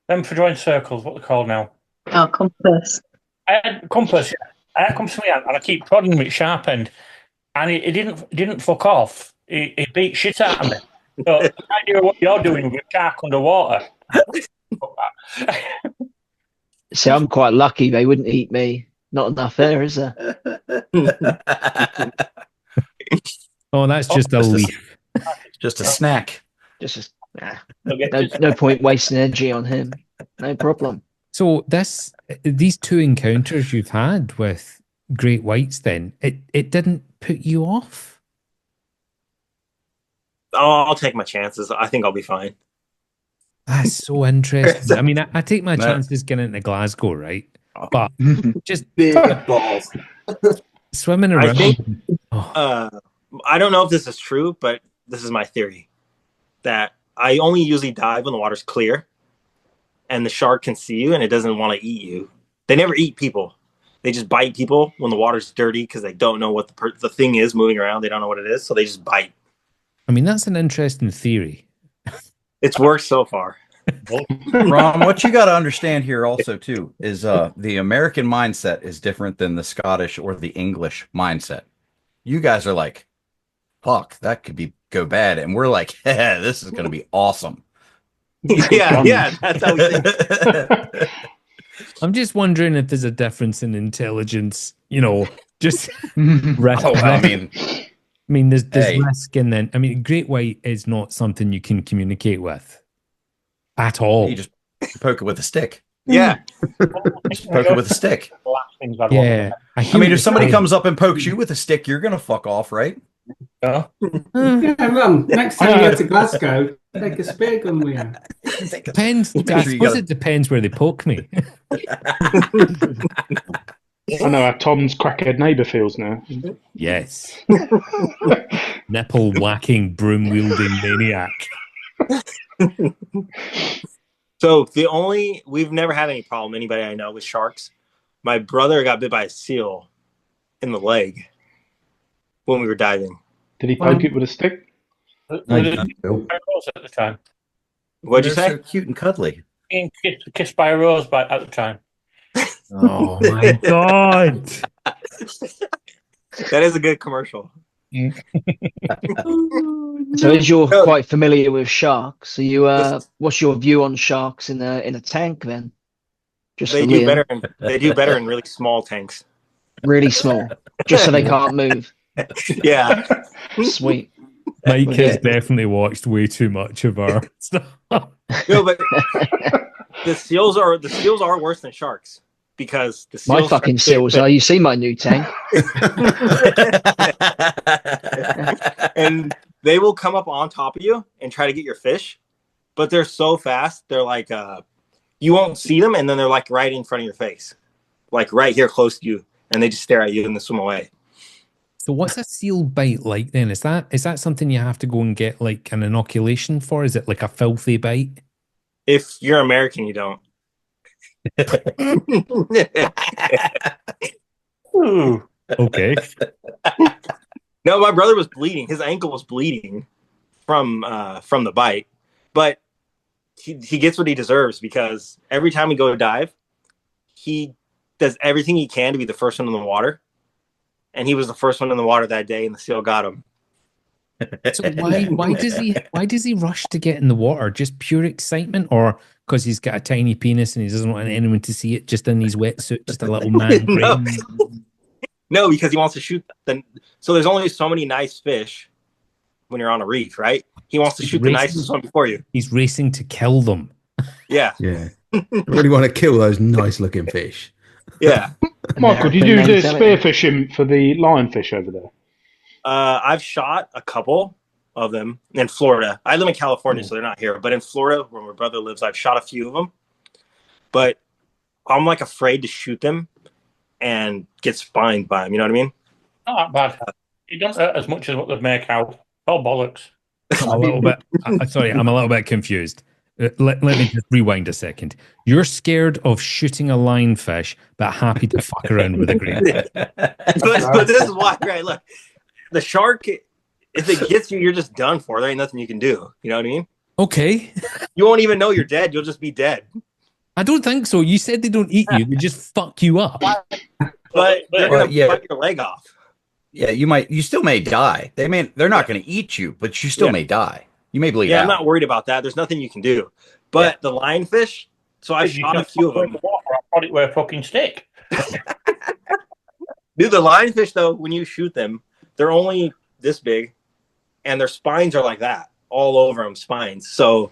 Speaker 3: them for drawing circles. What they're called now?
Speaker 11: Oh, compass.
Speaker 3: I had compass. I had compass in my hand, and I keep prodding him with sharp end, and he didn't fuck off. He beat shit out of me. So the idea of what you're doing with your shark underwater.
Speaker 5: See, I'm quite lucky they wouldn't eat me. Not enough there, is there?
Speaker 1: Oh, that's just a leaf.
Speaker 8: Just a snack.
Speaker 5: No point wasting energy on him. No problem.
Speaker 1: So these two encounters you've had with great whites, then it didn't put you off?
Speaker 2: Oh, I'll take my chances. I think I'll be fine.
Speaker 1: That's so interesting. I mean, I take my chances getting into Glasgow, right? But just
Speaker 2: big balls.
Speaker 1: Swimming around.
Speaker 2: I think, I don't know if this is true, but this is my theory. That I only usually dive when the water's clear and the shark can see you and it doesn't want to eat you. They never eat people. They just bite people when the water's dirty because they don't know what the thing is moving around. They don't know what it is, so they just bite.
Speaker 1: I mean, that's an interesting theory.
Speaker 2: It's worked so far.
Speaker 8: Ron, what you got to understand here also too is the American mindset is different than the Scottish or the English mindset. You guys are like, fuck, that could go bad. And we're like, yeah, this is going to be awesome.
Speaker 2: Yeah, that's how we think.
Speaker 1: I'm just wondering if there's a difference in intelligence, just I mean, there's risk, and then great white is not something you can communicate with at all.
Speaker 8: You just poke it with a stick.
Speaker 2: Yeah,
Speaker 8: just poke it with a stick.
Speaker 1: Yeah,
Speaker 8: I mean, if somebody comes up and pokes you with a stick, you're gonna fuck off, right?
Speaker 6: Yeah, Ron. Next time you go to Glasgow, take a spear gun with you.
Speaker 1: Depends. I suppose it depends where they poke me.
Speaker 10: I know how Tom's crackhead neighbour feels now.
Speaker 1: Yes. Nipple whacking, broom wielding maniac.
Speaker 2: So we've never had any problem, anybody I know, with sharks. My brother got bit by a seal in the leg when we were diving.
Speaker 10: Did he poke it with a stick?
Speaker 3: At the time.
Speaker 2: What'd you say?
Speaker 8: So cute and cuddly.
Speaker 3: Being kissed by a rosebud at the time.
Speaker 1: Oh my god!
Speaker 2: That is a good commercial.
Speaker 5: So, as you're quite familiar with sharks, are you? What's your view on sharks in a tank then? Just
Speaker 2: they do better. They do better in really small tanks.
Speaker 5: Really small, just so they can't move.
Speaker 2: Yeah.
Speaker 5: Sweet.
Speaker 1: Mike has definitely watched way too much of our stuff.
Speaker 2: No, but the seals are worse than sharks. Because the seals
Speaker 5: my fucking seals are. You see my new tank.
Speaker 2: And they will come up on top of you and try to get your fish, but they're so fast. They're like, you won't see them, and then they're like right in front of your face, like right here close to you, and they just stare at you and they swim away.
Speaker 1: So what's a seal bite like then? Is that something you have to go and get like an inoculation for? Is it like a filthy bite?
Speaker 2: If you're American, you don't.
Speaker 1: Ooh, okay.
Speaker 2: No, my brother was bleeding. His ankle was bleeding from the bite, but he gets what he deserves because every time we go dive, he does everything he can to be the first one in the water, and he was the first one in the water that day, and the seal got him.
Speaker 1: So why does he rush to get in the water? Just pure excitement, or because he's got a tiny penis and he doesn't want anyone to see it? Just in his wetsuit, just a little man.
Speaker 2: No, because he wants to shoot them. So there's only so many nice fish when you're on a reef, right? He wants to shoot the nicest one before you.
Speaker 1: He's racing to kill them.
Speaker 2: Yeah.
Speaker 9: Yeah. I really want to kill those nice looking fish.
Speaker 2: Yeah.
Speaker 10: Michael, did you do the spearfishing for the lionfish over there?
Speaker 2: I've shot a couple of them in Florida. I live in California, so they're not here. But in Florida, where my brother lives, I've shot a few of them. But I'm like afraid to shoot them and get spined by them. You know what I mean?
Speaker 3: Not that bad. It doesn't hurt as much as what they make out. Oh, bollocks.
Speaker 1: I'm a little bit. Sorry, I'm a little bit confused. Let me just rewind a second. You're scared of shooting a lionfish, but happy to fuck around with a grape.
Speaker 2: but this is why, right? Look, the shark, if it gets you, you're just done for. There ain't nothing you can do. You know what I mean?
Speaker 1: Okay.
Speaker 2: You won't even know you're dead. You'll just be dead.
Speaker 1: I don't think so. You said they don't eat you; they just fuck you up.
Speaker 2: But they're gonna bite your leg off.
Speaker 8: Yeah, you still may die. They're not going to eat you, but you still may die. You may bleed out.
Speaker 2: I'm not worried about that. There's nothing you can do. But the lionfish, so I shot a few of them.
Speaker 3: I thought it were a fucking stick.
Speaker 2: Dude, the lionfish, though, when you shoot them, they're only this big, and their spines are like that, all over them, spines. So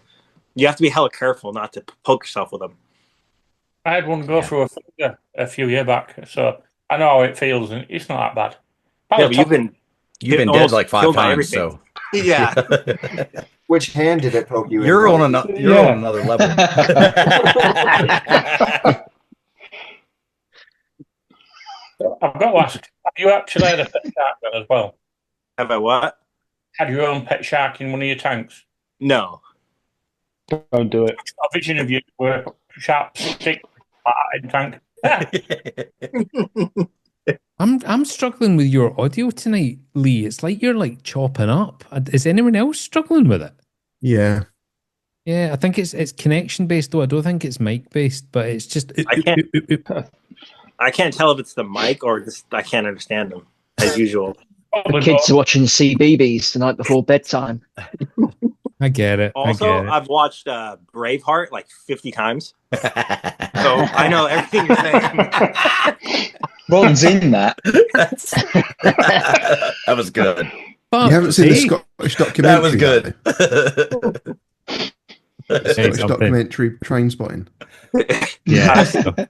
Speaker 2: you have to be hella careful not to poke yourself with them.
Speaker 3: I had one go through a few years back, so I know how it feels, and it's not that bad.
Speaker 2: Yeah, but
Speaker 8: you've been dead like 5 times, so
Speaker 2: yeah.
Speaker 7: Which hand did it poke you?
Speaker 8: You're on another level.
Speaker 3: I've got to ask: have you actually had a pet shark then as well?
Speaker 2: Have I what?
Speaker 3: Had your own pet shark in one of your tanks?
Speaker 2: No.
Speaker 10: Don't do it.
Speaker 3: A vision of you were sharp stick in tank.
Speaker 1: I'm struggling with your audio tonight, Lee. It's like you're like chopping up. Is anyone else struggling with it?
Speaker 9: Yeah.
Speaker 1: Yeah, I think it's connection based though. I don't think it's mic based, but it's just
Speaker 2: I can't tell if it's the mic or just I can't understand them as usual.
Speaker 5: The kids are watching CBeebies the night before bedtime.
Speaker 1: I get it.
Speaker 2: Also, I've watched Braveheart like 50 times. So I know everything you're saying.
Speaker 4: Ron's in that.
Speaker 8: That was good.
Speaker 9: You haven't seen the Scottish documentary?
Speaker 8: That was good.
Speaker 9: Scottish documentary, Train Spotting.
Speaker 1: Yeah,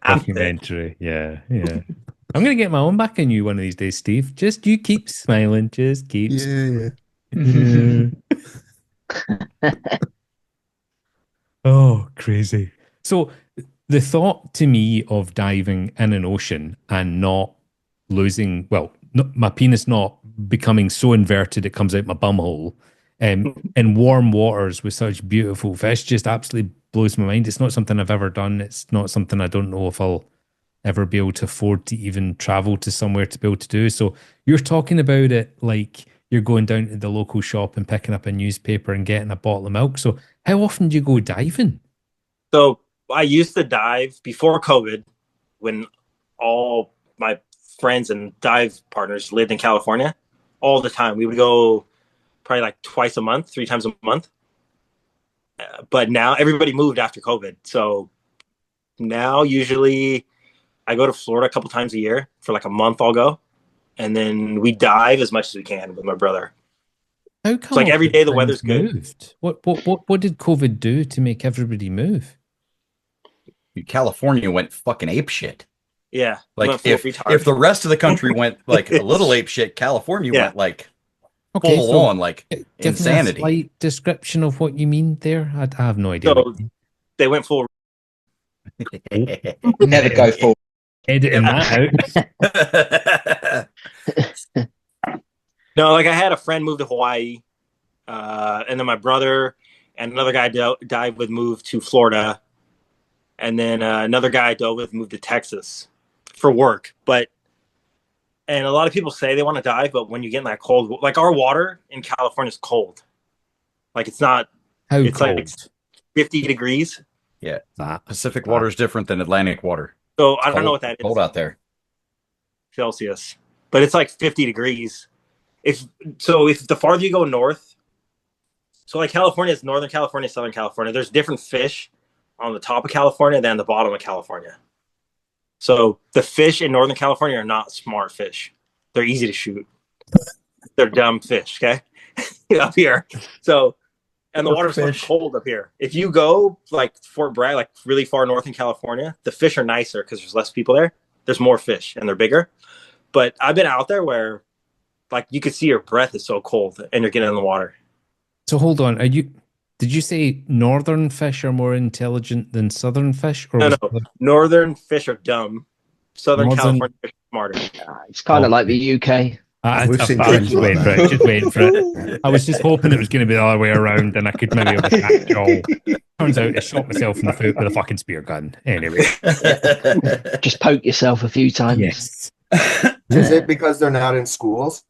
Speaker 1: documentary. Yeah. I'm gonna get my own back on you one of these days, Steve. Just you keep smiling. Just keep.
Speaker 9: Yeah.
Speaker 1: Oh, crazy. So the thought to me of diving in an ocean and not losing, my penis not becoming so inverted it comes out my bum hole, in warm waters with such beautiful fish just absolutely blows my mind. It's not something I've ever done. It's not something I don't know if I'll ever be able to afford to even travel to somewhere to be able to do. So you're talking about it like you're going down to the local shop and picking up a newspaper and getting a bottle of milk. So how often do you go diving?
Speaker 2: So I used to dive before COVID when all my friends and dive partners lived in California all the time. We would go probably like twice a month, 3 times a month. But now everybody moved after COVID. So now usually I go to Florida a couple times a year for like a month. I'll go. And then we dive as much as we can with my brother.
Speaker 1: How come
Speaker 2: it's like every day the weather's
Speaker 1: moved? What did COVID do to make everybody move?
Speaker 8: California went fucking ape shit.
Speaker 2: Yeah.
Speaker 8: Like if the rest of the country went like a little ape shit, California went like full on like insanity.
Speaker 1: Give me a slight description of what you mean there. I have no idea.
Speaker 2: So they went full.
Speaker 4: Never go full.
Speaker 1: Editing that
Speaker 2: out. No, like I had a friend move to Hawaii, and then my brother and another guy dive with moved to Florida, and then another guy I dove with moved to Texas for work. And a lot of people say they want to dive, but when you get in that cold, like our water in California is cold. Like it's not. It's cold? Like 50 degrees.
Speaker 8: Yeah, Pacific water is different than Atlantic water.
Speaker 2: So I don't know what that is.
Speaker 8: Cold out there.
Speaker 2: Celsius, but it's like 50 degrees. If the farther you go north, so like California is Northern California, Southern California. There's different fish on the top of California than the bottom of California. So the fish in Northern California are not smart fish. They're easy to shoot. They're dumb fish. Okay, up here. So. And the water's so cold up here. If you go like Fort Bragg, like really far north in California, the fish are nicer because there's less people there. There's more fish and they're bigger. But I've been out there where like you could see your breath is so cold and you're getting in the water.
Speaker 1: So hold on. Did you say northern fish are more intelligent than southern fish? Or
Speaker 2: no. Northern fish are dumb. Southern California fish are smarter.
Speaker 5: It's kind of like the UK.
Speaker 1: Just waiting for it. I was just hoping it was going to be the other way around and I could maybe have attacked y'all. Turns out I shot myself in the foot with a fucking spear gun. Anyway.
Speaker 5: Just poke yourself a few times.
Speaker 1: Yes.
Speaker 7: Is it because they're not in schools?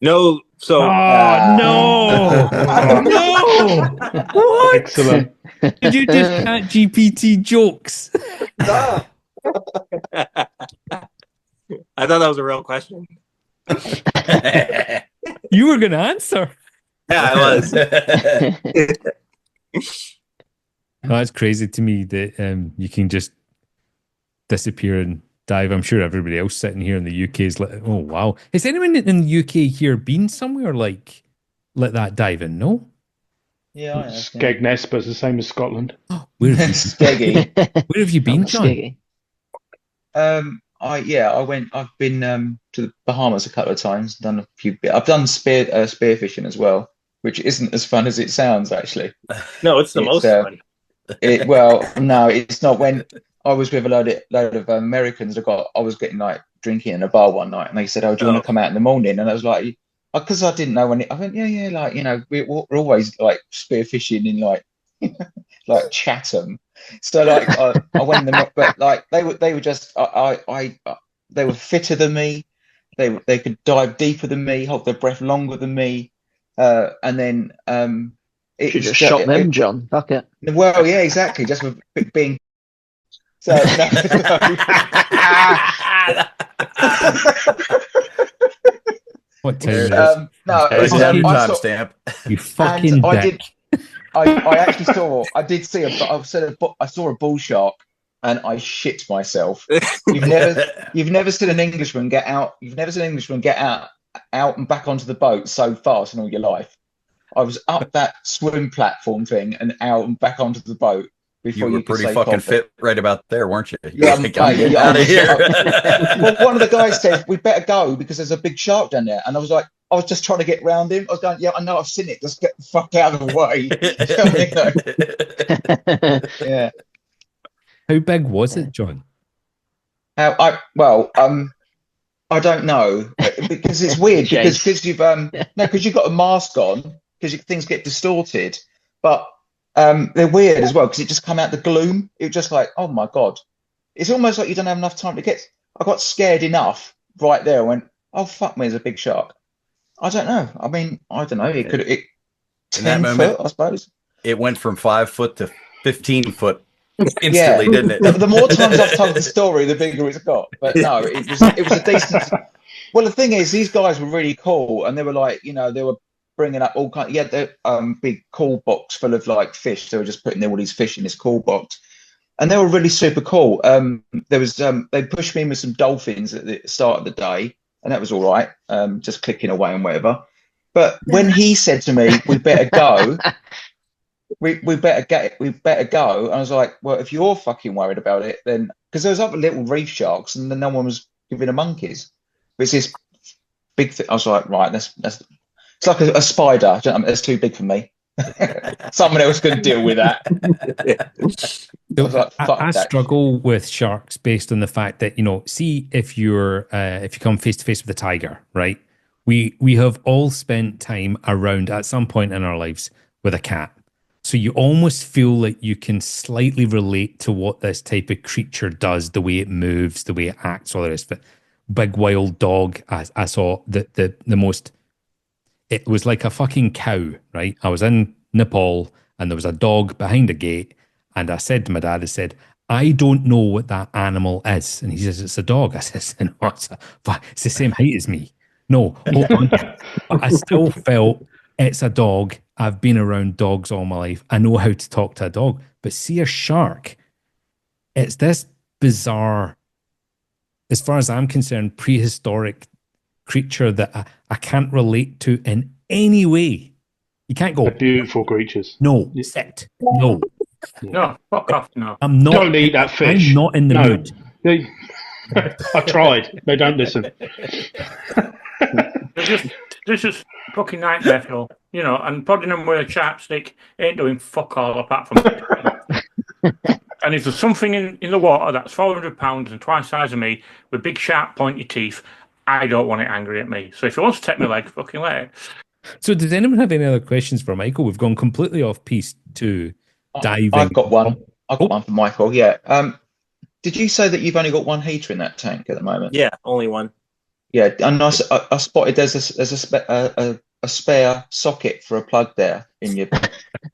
Speaker 2: No. So.
Speaker 1: No. No. What?
Speaker 10: Excellent.
Speaker 1: Did you just cat GPT jokes?
Speaker 2: I thought that was a real question.
Speaker 1: You were going to answer.
Speaker 2: Yeah, I
Speaker 1: was. That's crazy to me that you can just disappear and dive. I'm sure everybody else sitting here in the UK is like, oh, wow. Has anyone in the UK here been somewhere like that diving? No?
Speaker 4: Yeah, I have.
Speaker 10: Skegness, but it's the same as Scotland.
Speaker 1: Where have you,
Speaker 4: Skeggy.
Speaker 1: Where have you been, John?
Speaker 4: I've been to the Bahamas a couple of times, done a few bits. I've done spearfishing as well, which isn't as fun as it sounds actually.
Speaker 2: No, it's the most fun.
Speaker 4: No, it's not. When I was with a load of Americans, I was getting like drinking in a bar one night and they said, "Oh, do you want to come out in the morning?" And I was like, because I didn't know when I went, yeah, like, you know, we're always like spearfishing in like like Chatham. So like I went in the, but like they were just they were fitter than me. They could dive deeper than me, hold their breath longer than me, and then
Speaker 5: you just shot them, John. Fuck it.
Speaker 4: Well, yeah, exactly. Just with being so.
Speaker 1: What time is it?
Speaker 4: No,
Speaker 8: Write down your
Speaker 4: I saw,
Speaker 8: timestamp.
Speaker 1: You fucking
Speaker 4: I
Speaker 1: dick.
Speaker 4: I actually saw. I did see I saw a bull shark, and I shit myself. You've never seen an Englishman get out. You've never seen an Englishman get out and back onto the boat so fast in all your life. I was up that swim platform thing and out and back onto the boat before
Speaker 8: You were
Speaker 4: could
Speaker 8: pretty
Speaker 4: say
Speaker 8: fucking
Speaker 4: coffee.
Speaker 8: fit right about there, weren't you?
Speaker 4: Yeah,
Speaker 8: Like, I'm getting
Speaker 4: yeah,
Speaker 8: out of here.
Speaker 4: Well, one of the guys said we better go because there's a big shark down there, and I was like, I was just trying to get round him. I was going, yeah, I know, I've seen it. Just get the fuck out of the way. Yeah.
Speaker 1: How big was it, John?
Speaker 4: I don't know because it's weird because you've because you've got a mask on because things get distorted, but they're weird as well because it just come out the gloom. It was just like, oh my god, it's almost like you don't have enough time to get. I got scared enough right there. I went, oh fuck me, there's a big shark. I don't know. I mean, I don't know. It could 10 foot, I suppose.
Speaker 8: It went from 5 foot to 15 foot instantly, didn't it?
Speaker 4: The more times I've told the story, the bigger it's got. But no, it was a decent. Well, the thing is, these guys were really cool, and they were like, they were bringing up all kinds. Yeah, the big call box full of like fish. They were just putting all these fish in this call box, and they were really super cool. There was they pushed me in with some dolphins at the start of the day, and that was all right. Just clicking away and whatever. But when he said to me, "We better go," we better go. And I was like, well, if you're fucking worried about it, then because there was other little reef sharks, and then no one was giving them monkeys. But it's this big thing. I was like, right, that's it's like a spider. That's too big for me. Someone else can deal with that.
Speaker 1: I struggle with sharks based on the fact that see if you come face to face with a tiger, right? We have all spent time around at some point in our lives with a cat. So you almost feel like you can slightly relate to what this type of creature does, the way it moves, the way it acts, all the rest of it. Big wild dog. I saw the most. It was like a fucking cow, right? I was in Nepal and there was a dog behind a gate, and I said to my dad, I said, I don't know what that animal is, and he says it's a dog. I says, no, it's the same height as me. No, hold on. But I still felt it's a dog. I've been around dogs all my life. I know how to talk to a dog. But see a shark, it's this bizarre, as far as I'm concerned, prehistoric creature that I can't relate to in any way. You can't go.
Speaker 10: They're beautiful creatures.
Speaker 1: No, sit. No.
Speaker 3: No, fuck off. No.
Speaker 1: I'm not.
Speaker 10: Don't eat that fish.
Speaker 1: I'm not in the mood.
Speaker 10: I tried. They don't listen.
Speaker 3: They're just fucking nightmare fuel, and prodding them with a chapstick ain't doing fuck all apart from. And if there's something in the water that's 400 pounds and twice the size of me with big sharp pointy teeth, I don't want it angry at me. So if he wants to take my leg, fucking let it.
Speaker 1: So does anyone have any other questions for Michael? We've gone completely off piece to diving.
Speaker 4: I've got one. I've got one for Michael. Yeah. Did you say that you've only got one heater in that tank at the moment?
Speaker 2: Yeah, only one.
Speaker 4: Yeah, and I spotted there's a spare socket for a plug there in your.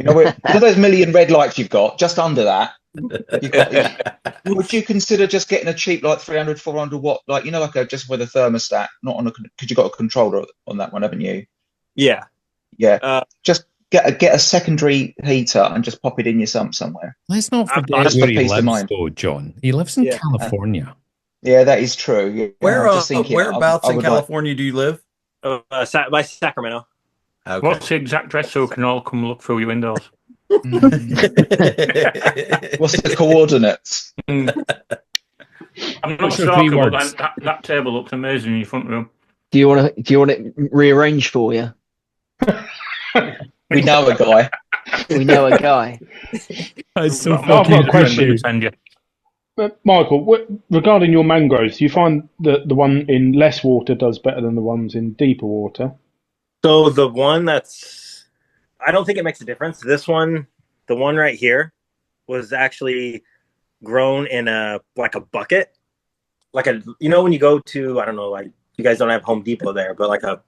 Speaker 4: Those million red lights you've got just under that. Would you consider just getting a cheap like 300, 400 watt, like just with a thermostat, not on because you got a controller on that one, haven't you?
Speaker 2: Yeah.
Speaker 4: Yeah. Just get a secondary heater and just pop it in your sump somewhere.
Speaker 1: Let's not forget where he lives, though, John. He lives in California.
Speaker 4: Yeah, that is true. Yeah,
Speaker 8: Whereabouts in California do you live?
Speaker 2: By Sacramento.
Speaker 3: Okay. What's the exact address so we can all come look through your windows?
Speaker 4: What's the coordinates?
Speaker 3: I'm not sure, but that table looks amazing in your front room.
Speaker 5: Do you want it rearranged for you?
Speaker 4: We know a guy.
Speaker 5: We know a guy.
Speaker 3: I've got a question.
Speaker 10: Michael, regarding your mangroves, do you find that the one in less water does better than the ones in deeper water?
Speaker 2: So the one I don't think it makes a difference. This one, the one right here, was actually grown in a bucket, like when you go to, I don't know, like you guys don't have Home Depot there, but like a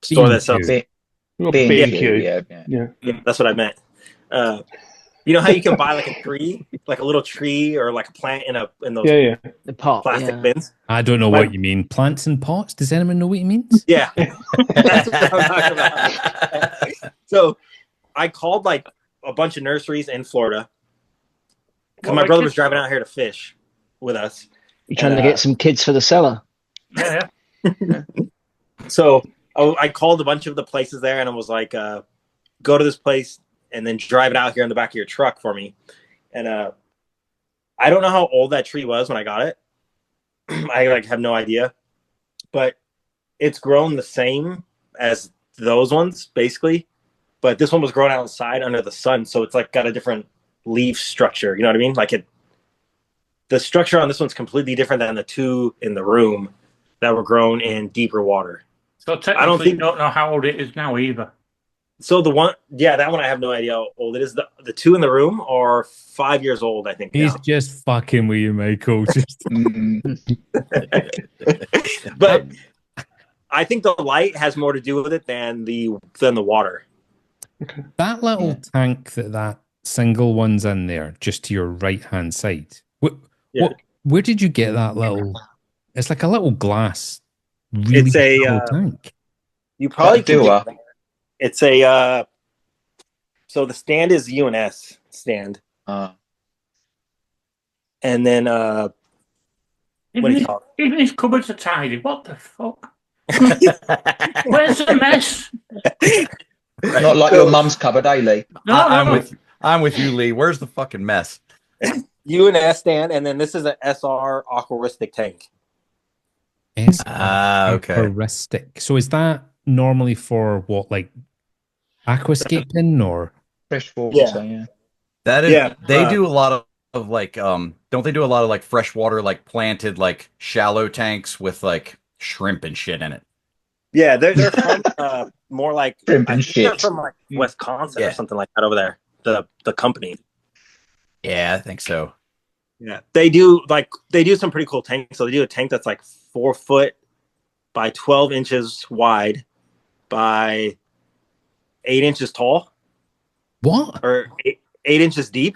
Speaker 2: store that sells
Speaker 10: B&Q.
Speaker 2: Yeah, that's what I meant. You know how you can buy like a tree, like a little tree or like a plant in those
Speaker 10: Yeah.
Speaker 5: The pot.
Speaker 2: plastic
Speaker 5: Yeah.
Speaker 2: bins?
Speaker 1: I don't know what you mean. Plants and pots? Does anyone know what he means?
Speaker 2: Yeah, that's what I'm talking about. So I called like a bunch of nurseries in Florida because my brother was driving out here to fish with us.
Speaker 5: You're trying to get some kids for the cellar.
Speaker 3: Yeah.
Speaker 2: So I called a bunch of the places there, and I was like, "Go to this place and then drive it out here in the back of your truck for me." And I don't know how old that tree was when I got it. I like have no idea, but it's grown the same as those ones basically. But this one was grown outside under the sun, so it's like got a different leaf structure. You know what I mean? Like the structure on this one's completely different than the two in the room that were grown in deeper water.
Speaker 3: So technically, you don't know how old it is now either.
Speaker 2: So the one, that one I have no idea how old it is. The two in the room are 5 years old, I think.
Speaker 1: He's
Speaker 2: now.
Speaker 1: just fucking with you, Michael. Just...
Speaker 2: But I think the light has more to do with it than the water.
Speaker 1: That little tank that single one's in there, just to your right hand side. Where did you get that little? It's like a little glass. Really
Speaker 2: It's a
Speaker 1: small tank.
Speaker 2: You probably can get it. It's a so the stand is UNS stand. And then what do you call it?
Speaker 3: Even his cupboards are tidy. What the fuck? Where's the mess?
Speaker 4: Not like your mum's cupboard, eh, Lee?
Speaker 8: I'm with you, Lee. Where's the fucking mess?
Speaker 2: UNS stand, and then this is an SR aquaristic tank.
Speaker 1: Aquaristic. So is that normally for what, like aquascaping or
Speaker 4: freshwater? Yeah.
Speaker 8: That is. They do a lot of like. Don't they do a lot of like freshwater, like planted, like shallow tanks with like shrimp and shit in it?
Speaker 2: Yeah, they're from more like
Speaker 4: shrimp and shit.
Speaker 2: They're from like Wisconsin or something like that over there. The company.
Speaker 8: Yeah, I think so.
Speaker 2: Yeah, they do some pretty cool tanks. So they do a tank that's like 4 foot by 12 inches wide by 8 inches tall.
Speaker 1: What?
Speaker 2: Or 8 inches deep.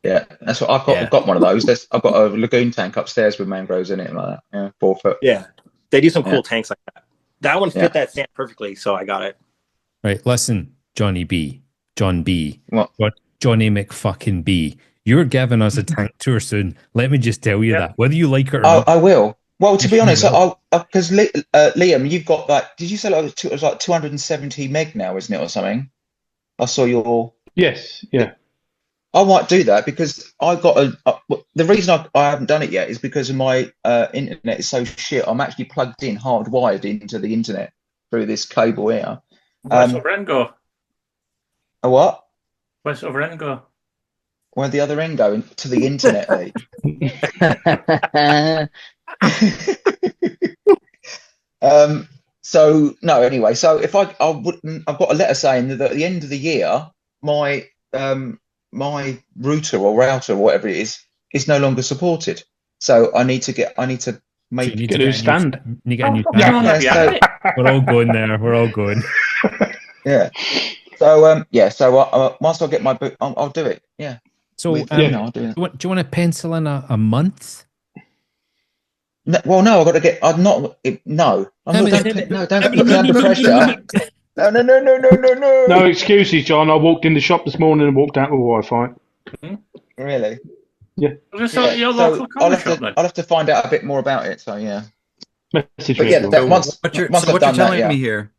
Speaker 4: Yeah, that's what I've got. I've got one of those. I've got a lagoon tank upstairs with mangroves in it, like that. Yeah, 4 foot.
Speaker 2: Yeah, they do some cool tanks like that. That one fit that stand perfectly, so I got it.
Speaker 1: Right, listen, John B.
Speaker 4: What?
Speaker 1: Johnny McFucking B. You're giving us a tank tour soon. Let me just tell you that, whether you like it or not.
Speaker 4: I will. Well, to be honest, because Liam, you've got that. Did you say it was like 270 meg now, isn't it, or something? I saw your.
Speaker 10: Yes. Yeah.
Speaker 4: I might do that because I got the reason I haven't done it yet is because of my internet is so shit. I'm actually plugged in, hardwired into the internet through this cable here.
Speaker 3: Where's the end go?
Speaker 4: A what?
Speaker 3: Where's the end go?
Speaker 4: Where'd the other end go? To the internet, So no, anyway. So if I've got a letter saying that at the end of the year, my router or whatever it is no longer supported. So I need to make
Speaker 10: get a new stand.
Speaker 1: You get a new stand. We're all going there. We're all going.
Speaker 4: Yeah. So So once I get my book, I'll do it. Yeah.
Speaker 1: So
Speaker 4: I'll do it.
Speaker 1: Do you want to pencil in a month?
Speaker 4: No, well, no, I've got to get. I'm not. No, I'm not. Don't put me under pressure. No.
Speaker 10: No excuses, John. I walked in the shop this morning and walked out with Wi-Fi.
Speaker 4: Really?
Speaker 10: Yeah.
Speaker 4: I'll have to find out a bit more about it. So yeah.
Speaker 10: Message
Speaker 4: but yeah, once
Speaker 8: what you're
Speaker 4: I've done
Speaker 8: telling
Speaker 4: that,
Speaker 8: me here.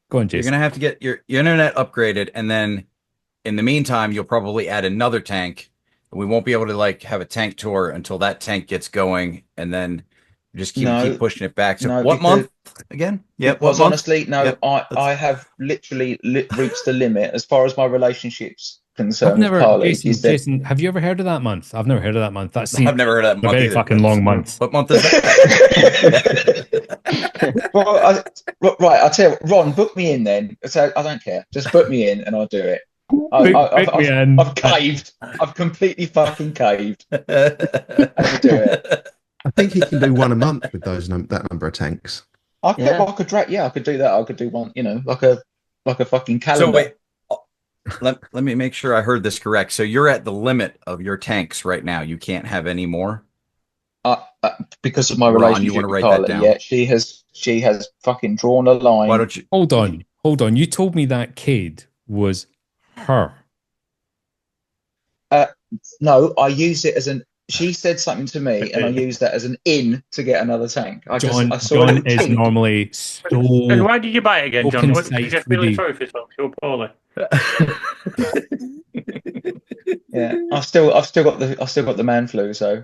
Speaker 1: Go on, Jason.
Speaker 8: You're gonna have to get your internet upgraded, and then in the meantime, you'll probably add another tank. We won't be able to like have a tank tour until that tank gets going, and then just keep pushing it back. So what month again? Yeah.
Speaker 4: Because honestly, I have literally reached the limit as far as my relationships concerned.
Speaker 1: Jason, have you ever heard of that month? I've never heard of that month. I've
Speaker 8: never heard of that month.
Speaker 1: A very fucking long month.
Speaker 8: What month is that?
Speaker 4: Well, right, I'll tell you, Ron, book me in then. So I don't care. Just book me in and I'll do it. I've caved. I've completely fucking caved. I'll do it.
Speaker 9: I think he can do one a month with that number of tanks.
Speaker 4: I could do that. I could do one, like a fucking calendar.
Speaker 8: So wait, let me make sure I heard this correct. So you're at the limit of your tanks right now. You can't have any more.
Speaker 4: Because of my
Speaker 8: Ron,
Speaker 4: relationship
Speaker 8: you want to
Speaker 4: with
Speaker 8: write
Speaker 4: Carla,
Speaker 8: that down?
Speaker 4: yeah, she has fucking drawn a line.
Speaker 8: Why don't you?
Speaker 1: Hold on. You told me that kid was her.
Speaker 4: No, I use it as an. She said something to me, and I used that as an in to get another tank. I saw a
Speaker 1: John
Speaker 4: little
Speaker 1: is
Speaker 4: kink.
Speaker 1: normally
Speaker 3: And
Speaker 1: so
Speaker 3: why did you buy it again, John?
Speaker 1: open
Speaker 3: Did you
Speaker 1: sight
Speaker 3: just
Speaker 1: for
Speaker 3: really
Speaker 1: the-
Speaker 3: sorry for yourself? You were poorly.
Speaker 4: Yeah, I've still got the man flu, so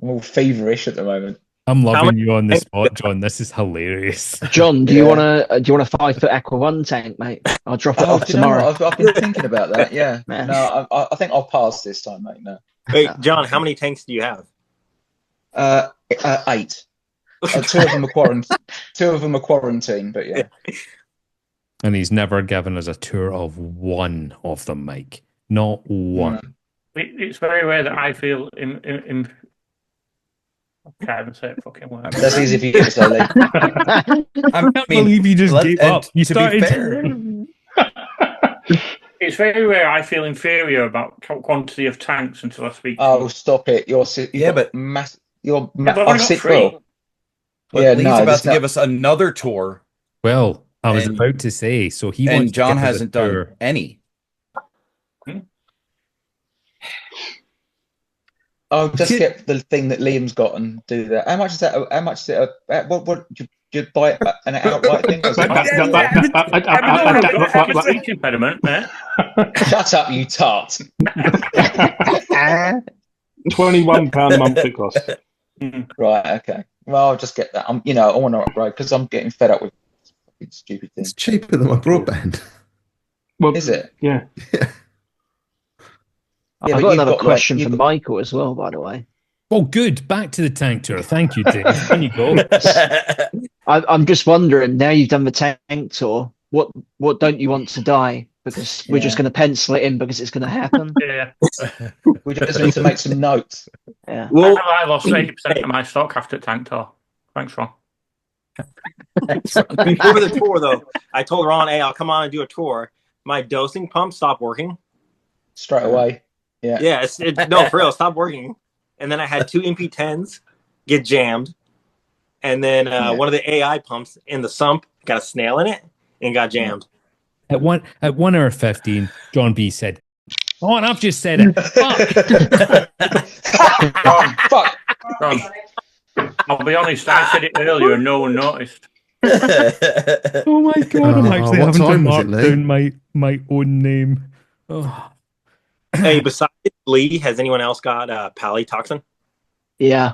Speaker 4: I'm all feverish at the moment.
Speaker 1: I'm loving you on the spot, John. This is hilarious.
Speaker 5: John, do
Speaker 4: Yeah.
Speaker 5: you want a 5-foot Aqua One tank, mate? I'll drop it off
Speaker 4: Do you know
Speaker 5: tomorrow.
Speaker 4: what? I've been thinking about that. Yeah.
Speaker 5: Man.
Speaker 4: No, I think I'll pass this time, mate. No.
Speaker 2: Wait, John, how many tanks do you have?
Speaker 4: 8. Two of them are quarantine, but yeah.
Speaker 1: And he's never given us a tour of one of them, Mike. Not one.
Speaker 3: It's very rare that I feel in I can't even say it fucking word.
Speaker 4: That's easy for you to say, Lee.
Speaker 1: I can't believe you just gave up. You started.
Speaker 3: It's very rare I feel inferior about quantity of tanks until I speak to
Speaker 4: Oh,
Speaker 3: you.
Speaker 4: stop it! You're
Speaker 3: but I've only got 3.
Speaker 8: But Lee's about to give us another tour.
Speaker 1: Well, I was about to say, so he
Speaker 8: and
Speaker 1: wants to
Speaker 8: John
Speaker 1: give us a
Speaker 8: hasn't done
Speaker 1: tour.
Speaker 8: any.
Speaker 4: I'll just get the thing that Liam's got and do that. How much is that? How much is it? What you buy an outright thing?
Speaker 3: Speech impediment there.
Speaker 4: Shut up, you tart.
Speaker 10: £21 a month it costs.
Speaker 4: Right. Okay. Well, I'll just get that. I want to upgrade because I'm getting fed up with stupid things.
Speaker 9: It's cheaper than my broadband.
Speaker 10: Well,
Speaker 4: is it?
Speaker 10: Yeah.
Speaker 4: Yeah,
Speaker 5: I've
Speaker 4: but
Speaker 5: got
Speaker 4: you've
Speaker 5: another
Speaker 4: got,
Speaker 5: question
Speaker 4: like,
Speaker 5: for Michael as well, by the way.
Speaker 1: Oh, good. Back to the tank tour. Thank you, Dave. There you go.
Speaker 5: I'm just wondering, now you've done the tank tour, what don't you want to die? Because we're just going to pencil it in because it's going to happen.
Speaker 3: Yeah.
Speaker 4: We just need to make some notes.
Speaker 5: Yeah.
Speaker 3: Well, I lost 80% of my stock after tank tour. Thanks, Ron.
Speaker 2: Before the tour, though, I told Ron, "Hey, I'll come on and do a tour." My dosing pump stopped working
Speaker 4: straight away. Yeah.
Speaker 2: Yeah. No, for real, it stopped working. And then I had 2 MP10s get jammed, and then one of the AI pumps in the sump got a snail in it and got jammed.
Speaker 1: At 1 hour 15, John B said, "Oh, and I've just said it."
Speaker 4: Fuck.
Speaker 3: Ron, I'll be honest, I said it earlier and no one noticed.
Speaker 1: Oh my god, I'm actually
Speaker 9: what
Speaker 1: having to
Speaker 9: time was
Speaker 1: mark
Speaker 9: it, Lee?
Speaker 1: down my own name. Oh.
Speaker 2: Hey, besides Lee, has anyone else got Palytoxin?
Speaker 5: Yeah.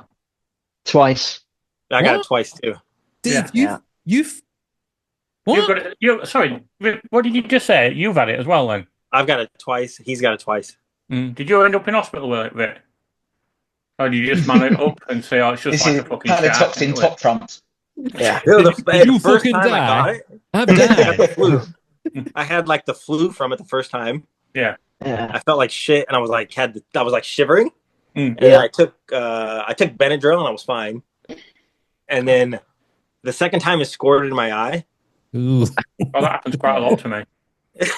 Speaker 5: Twice.
Speaker 2: I got
Speaker 1: What?
Speaker 2: it twice too.
Speaker 1: Dave,
Speaker 3: Yeah.
Speaker 1: you've
Speaker 3: You've got it. Sorry, what did you just say? You've had it as well, then?
Speaker 2: I've got it twice. He's got it twice.
Speaker 3: Did you end up in hospital with it? Or did you just man it up and say, "Oh, it's just
Speaker 4: This
Speaker 3: like
Speaker 4: is
Speaker 3: a fucking
Speaker 4: Palytoxin
Speaker 3: shark"?
Speaker 4: top trumps.
Speaker 5: Yeah.
Speaker 2: Dude,
Speaker 1: Did you
Speaker 2: the first
Speaker 1: fucking
Speaker 2: time I
Speaker 1: die?
Speaker 2: got it,
Speaker 1: I've
Speaker 2: I got the
Speaker 1: died.
Speaker 2: flu. I had like the flu from it the first time.
Speaker 3: Yeah.
Speaker 5: Yeah.
Speaker 2: I felt like shit, and I was like shivering. And
Speaker 5: Yeah.
Speaker 2: then I took Benadryl, and I was fine. And then the second time it squirted in my eye.
Speaker 1: Ooh.
Speaker 3: Well, that happens quite a lot to me.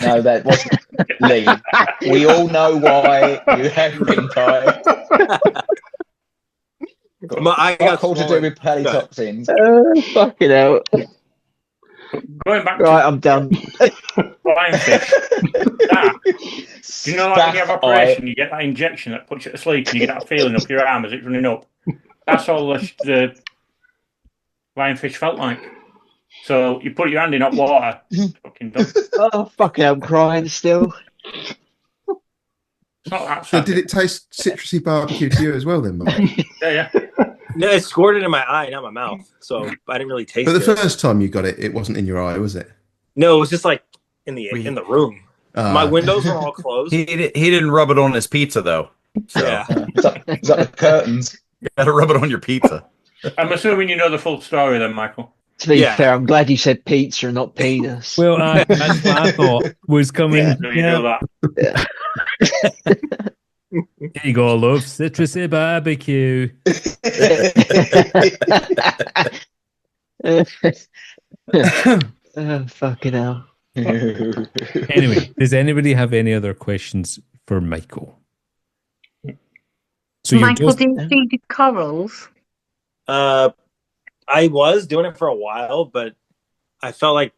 Speaker 4: No, that wasn't Lee. We all know why you have pink eye.
Speaker 2: I got
Speaker 4: Fuck all to do
Speaker 2: swollen.
Speaker 4: with Palytoxins.
Speaker 5: Fucking hell.
Speaker 3: Going back
Speaker 5: Right, I'm done.
Speaker 3: to lionfish. Do you know, like when you have
Speaker 4: Staff
Speaker 3: operation, you get that injection that puts you to sleep, and you get that feeling up your arm as it's running up. That's all the lionfish felt like. So you put your hand in hot water, it's fucking done.
Speaker 5: Oh, fucking hell, I'm crying still.
Speaker 3: It's not that
Speaker 9: So
Speaker 3: sad.
Speaker 9: did it taste citrusy barbecue to you as well then, Mike?
Speaker 3: Yeah.
Speaker 2: No, it squirted in my eye, not my mouth. So I didn't really taste
Speaker 9: But the
Speaker 2: it.
Speaker 9: first time you got it, it wasn't in your eye, was it?
Speaker 2: No, it was just like in the room. My
Speaker 9: Ah.
Speaker 2: windows were all closed.
Speaker 8: He didn't rub it on his pizza though. So
Speaker 2: Yeah.
Speaker 4: Is that the curtains?
Speaker 8: you gotta rub it on your pizza.
Speaker 3: I'm assuming you know the full story then, Michael.
Speaker 5: To be
Speaker 2: Yeah.
Speaker 5: fair, I'm glad you said pizza and not penis.
Speaker 1: Well, that's what I thought was coming.
Speaker 3: So you know that.
Speaker 1: Here you go, love. Citrusy barbecue.
Speaker 5: Oh, fucking hell.
Speaker 1: Anyway, does anybody have any other questions for Michael? So
Speaker 11: Michael, do you feed corals?
Speaker 2: I was doing it for a while, but I felt like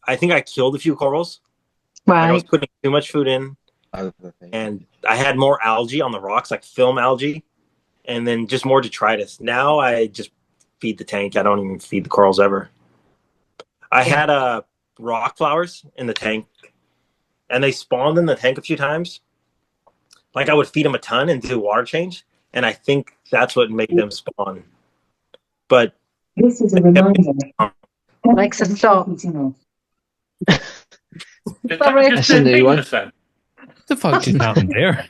Speaker 2: I think I killed a few corals.
Speaker 11: Right.
Speaker 2: Like I was putting too much food in, and I had more algae on the rocks, like film algae, and then just more detritus. Now I just feed the tank. I don't even feed the corals ever. I had rock flowers in the tank, and they spawned in the tank a few times. Like I would feed them a ton and do water change, and I think that's what made them spawn. But
Speaker 11: this is a reminder. Alexa, stop.
Speaker 5: That's a new one.
Speaker 1: What the fuck just happened there?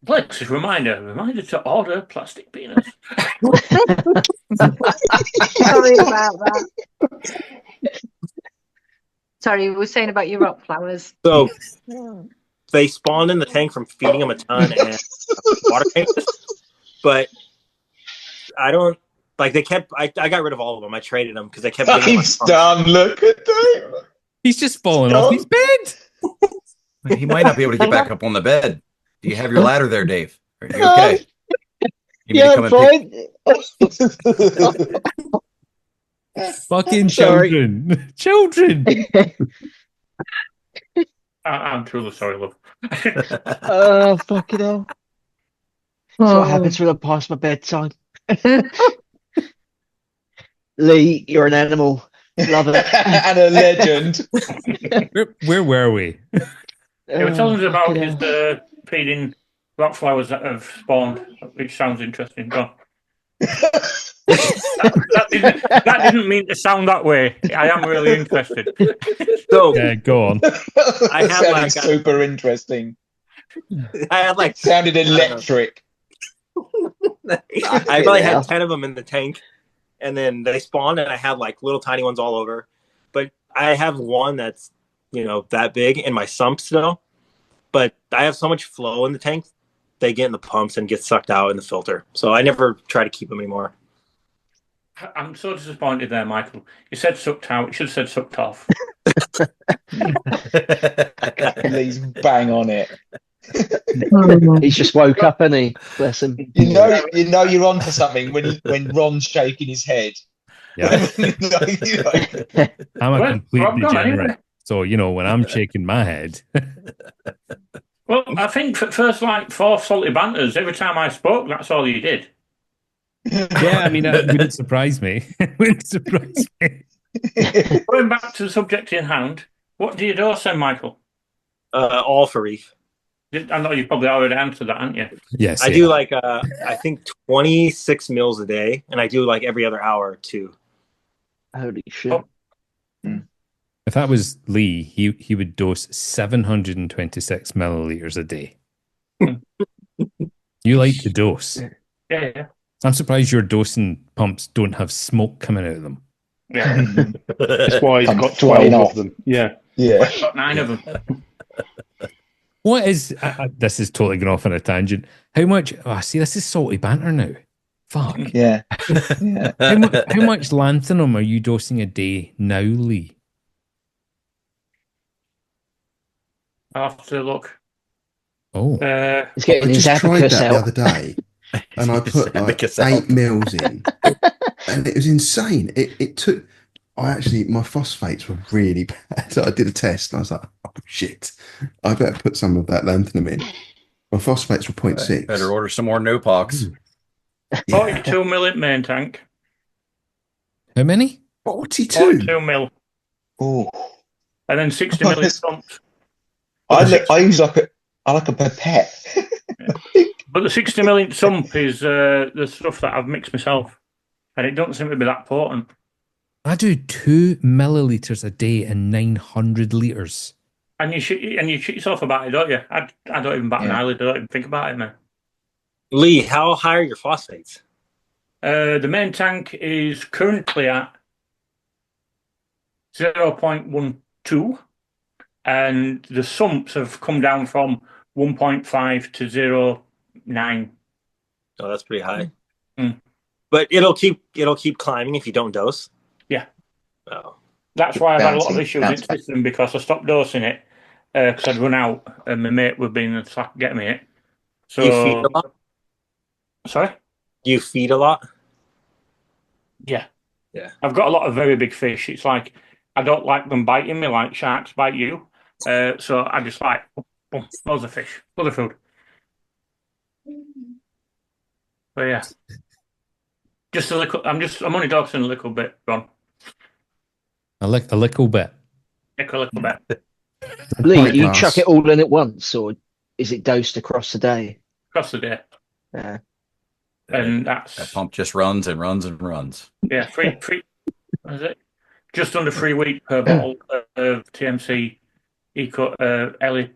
Speaker 3: Alexa's reminder to order plastic peanuts.
Speaker 11: Sorry about that. Sorry, we were saying about your rock flowers.
Speaker 2: So they spawned in the tank from feeding them a ton and water changes. But I don't like. They kept. I got rid of all of them. I traded them because they kept.
Speaker 4: He's done. Look at them.
Speaker 1: He's just falling off his bed.
Speaker 8: He might not be able to get back up on the bed. Do you have your ladder there, Dave? Are you okay?
Speaker 5: Yeah, fine.
Speaker 1: Fucking children. Children.
Speaker 3: I'm truly sorry, love.
Speaker 5: Oh, fucking hell. That's what happens when I pass my bedtime. Lee, you're an animal. Love it.
Speaker 4: And a legend.
Speaker 1: Where were we?
Speaker 3: He was telling us about his feeding rock flowers that have spawned, which sounds interesting. Go on. that didn't mean to sound that way. I am really interested.
Speaker 2: So
Speaker 1: yeah, go on.
Speaker 2: I had like
Speaker 4: super interesting.
Speaker 2: I had like
Speaker 4: it sounded electric.
Speaker 2: I probably had 10 of them in the tank, and then they spawned, and I had like little tiny ones all over. But I have one that's that big in my sump still. But I have so much flow in the tank, they get in the pumps and get sucked out in the filter. So I never try to keep them anymore.
Speaker 3: I'm so disappointed there, Michael. You said sucked out. You should have said sucked off.
Speaker 4: He's bang on it.
Speaker 5: He's just woke up, hasn't he? Bless him.
Speaker 4: You know you're on to something when Ron's shaking his head.
Speaker 1: Yeah. I'm a complete degenerate. So, when I'm shaking my head.
Speaker 3: Well, I think for first like 4 salty banters, every time I spoke, that's all you did.
Speaker 1: Yeah, I mean, that wouldn't surprise me. It wouldn't surprise me.
Speaker 3: Going back to the subject in hand, what do you dose then, Michael?
Speaker 2: All for reef.
Speaker 3: I know you probably already answered that, haven't you?
Speaker 1: Yes.
Speaker 2: I do like, I think 26 meals a day, and I do like every other hour too.
Speaker 5: Holy shit.
Speaker 3: Oh.
Speaker 1: If that was Lee, he would dose 726 milliliters a day. You like to dose.
Speaker 3: Yeah.
Speaker 1: I'm surprised your dosing pumps don't have smoke coming out of them.
Speaker 3: Yeah.
Speaker 10: That's why he's got 12 of them. Yeah.
Speaker 3: I've got 9 of them.
Speaker 1: What is... this is totally going off on a tangent. How much... Oh, see, this is salty banter now. Fuck.
Speaker 4: Yeah.
Speaker 1: How much lanthanum are you dosing a day now, Lee?
Speaker 3: I'll have to look.
Speaker 1: Oh.
Speaker 5: He's getting his
Speaker 9: tried
Speaker 5: abacus
Speaker 9: that
Speaker 5: out.
Speaker 9: the other day, and I put like 8 mils in, and it was insane. It took... my phosphates were really bad. So I did a test, and I was like, oh, shit. I better put some of that lanthanum in. My phosphates were 0.6.
Speaker 8: Better order some more no-pox.
Speaker 3: 42 mil in main tank.
Speaker 1: How many?
Speaker 9: 42?
Speaker 3: 42 mil.
Speaker 4: Oh.
Speaker 3: And then 60 mil in sumps.
Speaker 4: I use like a pipette.
Speaker 3: But the 60 mil in sump is the stuff that I've mixed myself. And it doesn't seem to be that potent.
Speaker 1: I do 2 milliliters a day and 900 liters.
Speaker 3: And you shoot yourself about it, don't you? I don't even bat an eyelid. I don't even think about it, man.
Speaker 2: Lee, how high are your phosphates?
Speaker 3: The main tank is currently at 0.12, and the sumps have come down from 1.5 to 0.9.
Speaker 2: Oh, that's pretty high.
Speaker 3: Mm.
Speaker 2: But it'll keep climbing if you don't dose.
Speaker 3: Yeah.
Speaker 2: Oh.
Speaker 3: That's why I've had a lot of
Speaker 4: Bouncy,
Speaker 3: issues
Speaker 4: bounce
Speaker 3: with
Speaker 4: back.
Speaker 3: system because I stopped dosing it because I'd run out and my mate would be in the slack get me it. So
Speaker 2: You feed a lot?
Speaker 3: Sorry?
Speaker 2: You feed a lot?
Speaker 3: Yeah.
Speaker 2: Yeah.
Speaker 3: I've got a lot of very big fish. It's like I don't like them biting me like sharks bite you. So I just like boom, loads of fish, loads of food. But yeah. Just a little I'm only dosing a little bit, Ron.
Speaker 1: A little bit.
Speaker 3: A little bit.
Speaker 5: Lee, do you chuck it all in at once, or is it dosed across the day?
Speaker 3: Across the day.
Speaker 5: Yeah.
Speaker 3: And that
Speaker 8: pump just runs and runs and runs.
Speaker 3: Yeah, free. What is it? Just under 3 weeks per bottle of TMC Eco Ellie,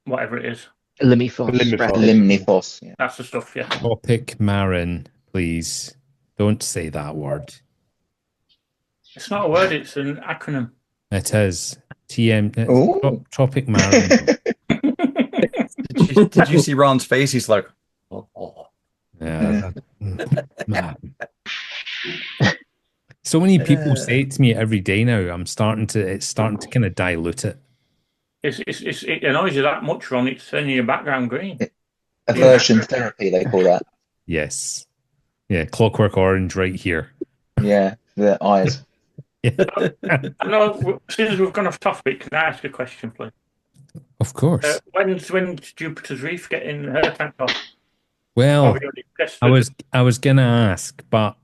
Speaker 3: whatever it is.
Speaker 4: Limnifos. Yeah.
Speaker 3: That's the stuff. Yeah.
Speaker 1: Tropic Marin, please. Don't say that word.
Speaker 3: It's not a word. It's an acronym.
Speaker 1: It is. Tropic Marin.
Speaker 8: Did you see Ron's face? He's like, oh.
Speaker 1: Yeah. So many people say it to me every day now. It's starting to kind of dilute it.
Speaker 3: It annoys you that much, Ron. It's in your background green.
Speaker 4: Aversion therapy, they call that.
Speaker 1: Yes. Yeah, Clockwork Orange right here.
Speaker 4: Yeah, the eyes.
Speaker 3: No, since we've gone off topic, can I ask a question, please?
Speaker 1: Of course.
Speaker 3: When's Jupiter's Reef getting her tank off?
Speaker 1: Well, I was gonna ask, but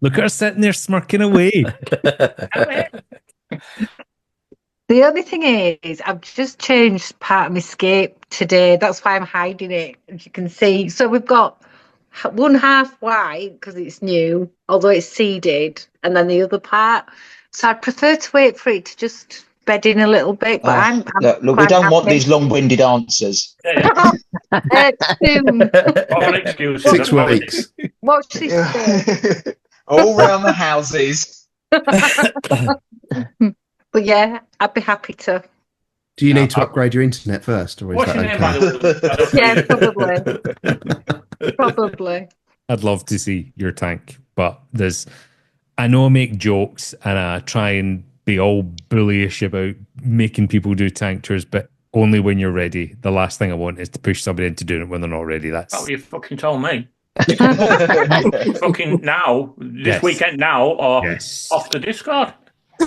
Speaker 1: look at her sitting there smirking away.
Speaker 11: The only thing is, I've just changed part of my scape today. That's why I'm hiding it, as you can see. So we've got one half white because it's new, although it's seeded, and then the other part. So I'd prefer to wait for it to just bed in a little bit. But
Speaker 4: look, we don't want these long-winded answers.
Speaker 11: Soon.
Speaker 9: 6 weeks.
Speaker 11: Watch this space.
Speaker 4: All round the houses.
Speaker 11: But yeah, I'd be happy to.
Speaker 9: Do you need to upgrade your internet first, or is that okay?
Speaker 11: Yeah, probably. Probably.
Speaker 1: I'd love to see your tank, but I know I make jokes and I try and be all bullyish about making people do tank tours, but only when you're ready. The last thing I want is to push somebody into doing it when they're not ready. That's
Speaker 3: what you fucking told me. Fucking now, this weekend now, or off the Discord.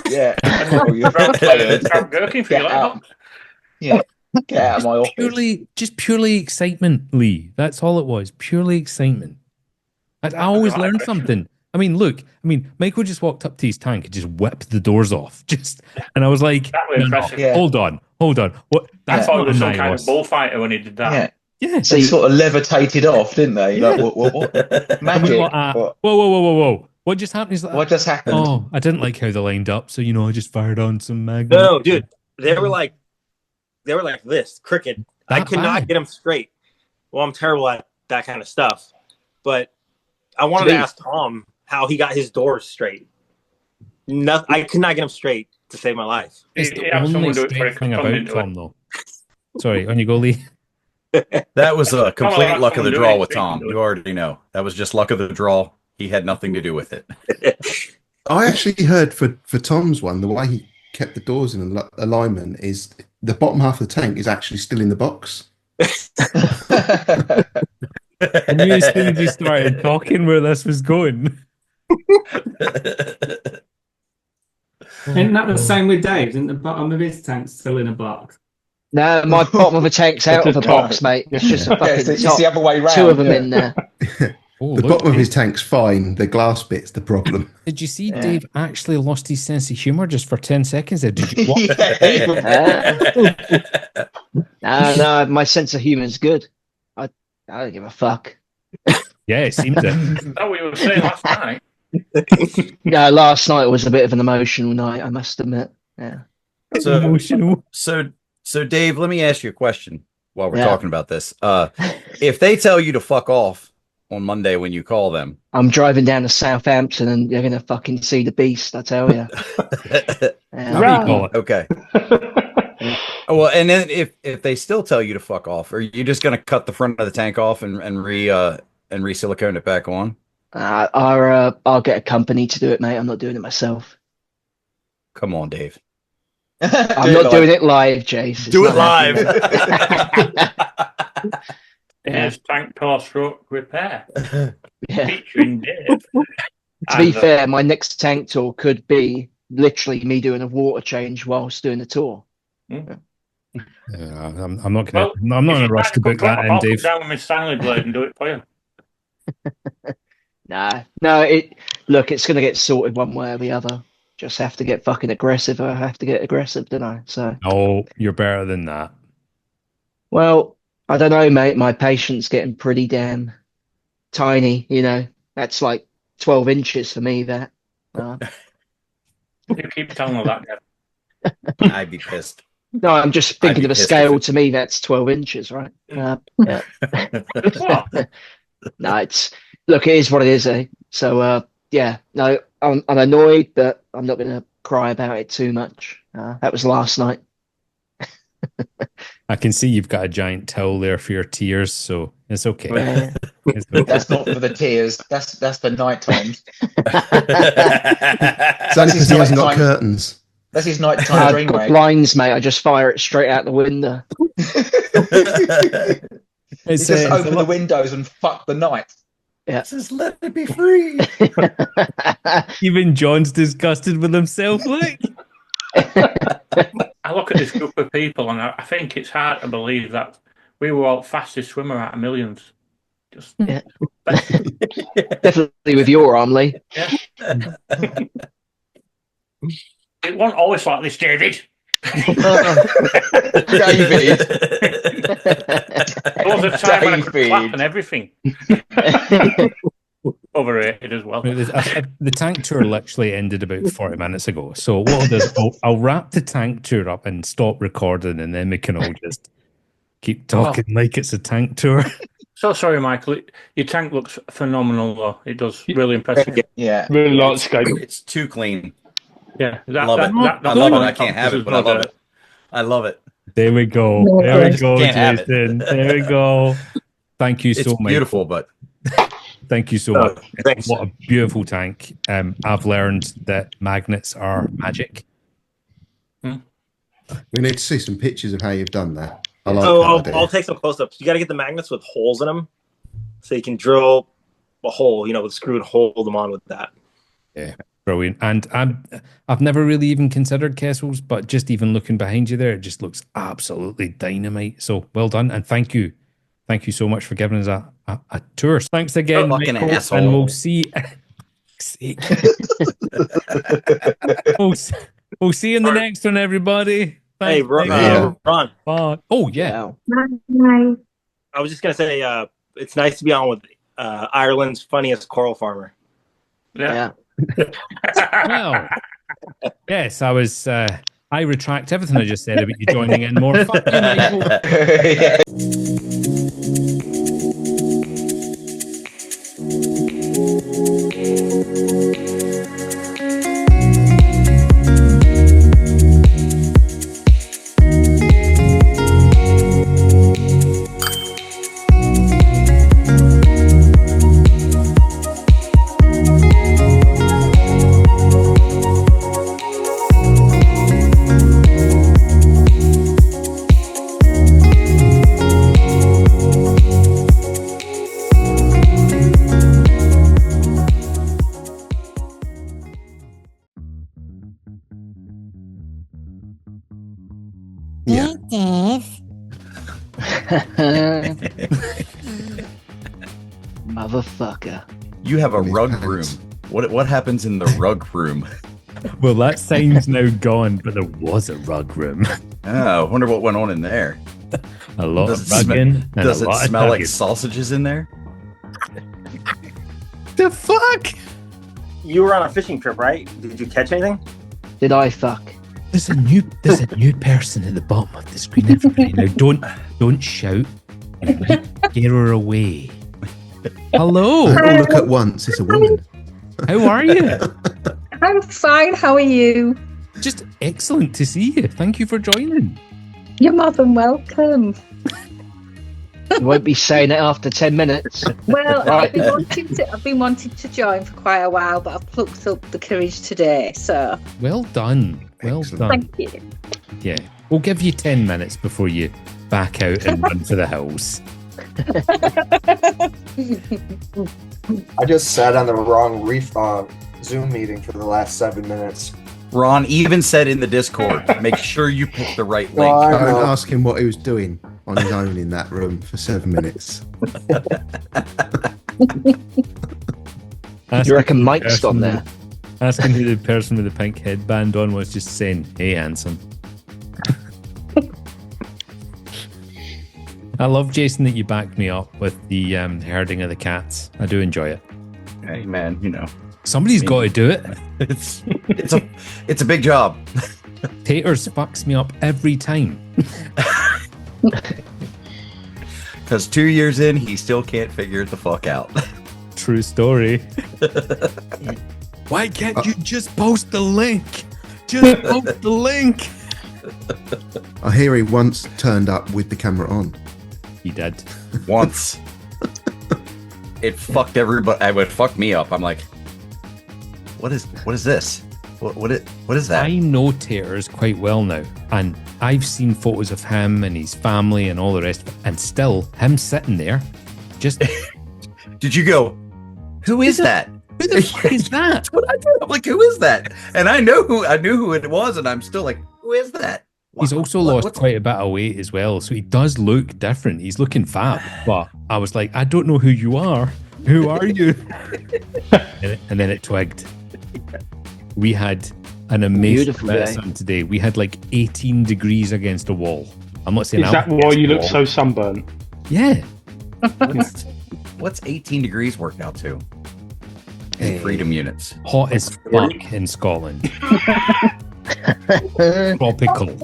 Speaker 4: Yeah.
Speaker 1: Yeah. Get out of my office. Just purely excitement, Lee. That's all it was. Purely excitement. I always learn something. Michael just walked up to his tank and just whipped the doors off. And I was like, hold on. What?
Speaker 3: I thought it was some kind of bullfighter when he did that.
Speaker 1: Yeah.
Speaker 4: They sort of levitated off, didn't they?
Speaker 1: Yeah.
Speaker 4: Like, what? Magic.
Speaker 1: Whoa. What just happened?
Speaker 4: What just happened?
Speaker 1: Oh, I didn't like how they lined up. So, I just fired on some magnet.
Speaker 2: No, dude. They were like this, cricket. I could not get them straight. Well, I'm terrible at that kind of stuff. But I wanted to ask Tom how he got his doors straight. I could not get them straight to save my life.
Speaker 1: It's the only straight thing about Tom, though. Sorry, on you go, Lee.
Speaker 8: That was a complete luck of the draw with Tom. You already know. That was just luck of the draw. He had nothing to do with it.
Speaker 9: I actually heard for Tom's one, the way he kept the doors in alignment is the bottom half of the tank is actually still in the box.
Speaker 1: I knew as soon as you started talking where this was going.
Speaker 6: Isn't that the same with Dave? Isn't the bottom of his tank still in a box?
Speaker 5: No, my bottom of a tank's out of a box, mate. It's just a fucking
Speaker 4: it's the other way round.
Speaker 5: 2 of them in there.
Speaker 9: The bottom of his tank's fine. The glass bit's the problem.
Speaker 1: Did you see Dave actually lost his sense of humor just for 10 seconds there? Did you watch?
Speaker 5: No, my sense of humor is good. I don't give a fuck.
Speaker 1: Yeah, it seemed it.
Speaker 3: Is that what you were saying last night?
Speaker 5: Yeah, last night was a bit of an emotional night, I must admit. Yeah.
Speaker 1: Emotional.
Speaker 8: So Dave, let me ask you a question while we're talking about this. If they tell you to fuck off on Monday when you call them,
Speaker 5: I'm driving down to Southampton and you're gonna fucking see the beast, I tell you.
Speaker 8: Okay. Well, and then if they still tell you to fuck off, are you just gonna cut the front of the tank off and re-silicone it back on?
Speaker 5: I'll get a company to do it, mate. I'm not doing it myself.
Speaker 8: Come on, Dave.
Speaker 5: I'm not doing it live, Jace. It's
Speaker 8: Do it
Speaker 5: not
Speaker 8: live.
Speaker 3: Here's tank car stroke repair.
Speaker 5: Yeah.
Speaker 3: Featuring Dave.
Speaker 5: To be fair, my next tank tour could be literally me doing a water change whilst doing the tour.
Speaker 3: Mm.
Speaker 1: I'm not gonna. I'm not in a rush to book that in,
Speaker 3: I'll
Speaker 1: Dave.
Speaker 3: come down with my Stanley blade and do it for you.
Speaker 5: No. Look, it's gonna get sorted one way or the other. Just have to get fucking aggressive. I have to get aggressive, don't I? So.
Speaker 1: Oh, you're better than that.
Speaker 5: Well, I don't know, mate. My patient's getting pretty damn tiny. You know, that's like 12 inches for me. That.
Speaker 3: You keep telling her that, Dave.
Speaker 8: I'd be pissed.
Speaker 5: No, I'm just thinking of a scale. To me, that's 12 inches, right? Yeah. No, it is what it is, eh? So, yeah, no, I'm annoyed, but I'm not going to cry about it too much. That was last night.
Speaker 1: I can see you've got a giant towel there for your tears, so it's okay.
Speaker 5: Yeah.
Speaker 1: It's okay.
Speaker 4: That's not for the tears. That's for night times.
Speaker 9: It's only because he hasn't got curtains.
Speaker 4: That's his nighttime
Speaker 5: I've
Speaker 4: dream,
Speaker 5: got
Speaker 4: mate.
Speaker 5: blinds, mate. I just fire it straight out the window.
Speaker 1: It's
Speaker 4: just open the windows and fuck the night.
Speaker 5: Yeah.
Speaker 8: Just let it be free.
Speaker 1: Even John's disgusted with himself, like.
Speaker 3: I look at this group of people and I think it's hard to believe that we were all fastest swimmer out of millions. Just
Speaker 5: Definitely with your arm, Lee.
Speaker 3: Yeah. It wasn't always like this, David.
Speaker 4: David.
Speaker 3: There was a time when I could clap and everything. Overrated as well.
Speaker 1: The tank tour literally ended about 40 minutes ago. So what I'll do is I'll wrap the tank tour up and stop recording, and then we can all just keep talking like it's a tank tour.
Speaker 3: So sorry, Michael. Your tank looks phenomenal, though. It does. Really impressive.
Speaker 4: Yeah.
Speaker 10: Really like scope.
Speaker 8: It's too clean.
Speaker 3: Yeah.
Speaker 8: I love it. I love it. I can't have it, but I love it. I love it.
Speaker 1: There we go. There we go,
Speaker 8: Can't have it.
Speaker 1: Jason. There we go. Thank you so
Speaker 8: It's
Speaker 1: much.
Speaker 8: beautiful, but
Speaker 1: Thank you so much.
Speaker 2: Thanks.
Speaker 1: What a beautiful tank. I've learned that magnets are magic.
Speaker 9: We need to see some pictures of how you've done that. I like that
Speaker 2: I'll
Speaker 9: idea.
Speaker 2: take some close-ups. You got to get the magnets with holes in them, so you can drill a hole, with a screw and hold them on with that.
Speaker 1: Yeah, brilliant. And I've never really even considered Kessels, but just even looking behind you there, it just looks absolutely dynamite. So well done, and thank you so much for giving us a tour. Thanks again,
Speaker 8: Fucking
Speaker 1: Michael,
Speaker 8: asshole.
Speaker 1: and we'll see. We'll see you in the next one, everybody.
Speaker 2: Hey,
Speaker 1: Thanks.
Speaker 2: Ron.
Speaker 1: Bye. Oh yeah.
Speaker 11: Bye.
Speaker 2: I was just gonna say, it's nice to be on with Ireland's funniest coral farmer.
Speaker 3: Yeah.
Speaker 1: Well, yes, I was. I retract everything I just said about you joining in more. Fuck you, Michael.
Speaker 9: Yeah.
Speaker 5: Motherfucker.
Speaker 8: you have a rug room. What happens in the rug room?
Speaker 1: Well, that sign's now gone, but there was a rug room.
Speaker 8: Oh, I wonder what went on in there.
Speaker 1: A lot
Speaker 8: Does
Speaker 1: of
Speaker 8: it smell-
Speaker 1: rugging. and
Speaker 8: Does
Speaker 1: a
Speaker 8: it
Speaker 1: lot of
Speaker 8: smell like
Speaker 1: tugging.
Speaker 8: sausages in there?
Speaker 1: The fuck?
Speaker 2: You were on a fishing trip, right? Did you catch anything?
Speaker 5: Did I fuck?
Speaker 1: There's a new person at the bottom of the screen, everybody. Now don't shout. You might scare her away. Hello.
Speaker 9: Don't all look at once. It's a woman.
Speaker 1: How are you?
Speaker 11: I'm fine. How are you?
Speaker 1: Just excellent to see you. Thank you for joining.
Speaker 11: You're more than welcome.
Speaker 5: You won't be saying it after 10 minutes.
Speaker 11: Well,
Speaker 5: Right.
Speaker 11: I've been wanting to join for quite a while, but I've plucked up the courage today. So
Speaker 1: Well done. Well done.
Speaker 11: thank you.
Speaker 1: Yeah. We'll give you 10 minutes before you back out and run for the hills.
Speaker 7: I just sat on the wrong reef Zoom meeting for the last 7 minutes.
Speaker 8: Ron even said in the Discord, make sure you pick the right link.
Speaker 7: Well, I
Speaker 9: Don't
Speaker 7: know.
Speaker 9: ask him what he was doing on his own in that room for 7 minutes.
Speaker 5: You reckon Mike's gone there?
Speaker 1: Asking who the person with the pink headband on was, just saying, hey, handsome. I love, Jason, that you backed me up with the herding of the cats. I do enjoy it.
Speaker 8: Hey, man, you know.
Speaker 1: Somebody's got to do it.
Speaker 8: It's a big job.
Speaker 1: Taters fucks me up every time.
Speaker 8: Because 2 years in, he still can't figure it the fuck out.
Speaker 1: True story. Why can't you just post the link? Just post the link.
Speaker 9: I hear he once turned up with the camera on.
Speaker 1: He did.
Speaker 8: Once. It fucked everybody. It would fuck me up. I'm like, what is this? What is that?
Speaker 1: I know Taters quite well now, and I've seen photos of him and his family and all the rest of it, and still him sitting there, just.
Speaker 8: Did you go? Who is that?
Speaker 1: Who the fuck is that?
Speaker 8: That's what I did. I'm like, who is that? And I knew who it was, and I'm still like, who is that?
Speaker 1: He's also lost quite a bit of weight as well, so he does look different. He's looking fat, but I was like, I don't know who you are. Who are you? and then it twigged. We had an amazing
Speaker 5: Beautiful
Speaker 1: bit of
Speaker 5: day.
Speaker 1: sun today. We had like 18 degrees against a wall. I'm not saying
Speaker 10: Is that why you look so sunburnt?
Speaker 1: Yeah.
Speaker 8: What's 18 degrees work out to? In freedom units.
Speaker 1: Hot as fuck in Scotland. Tropical.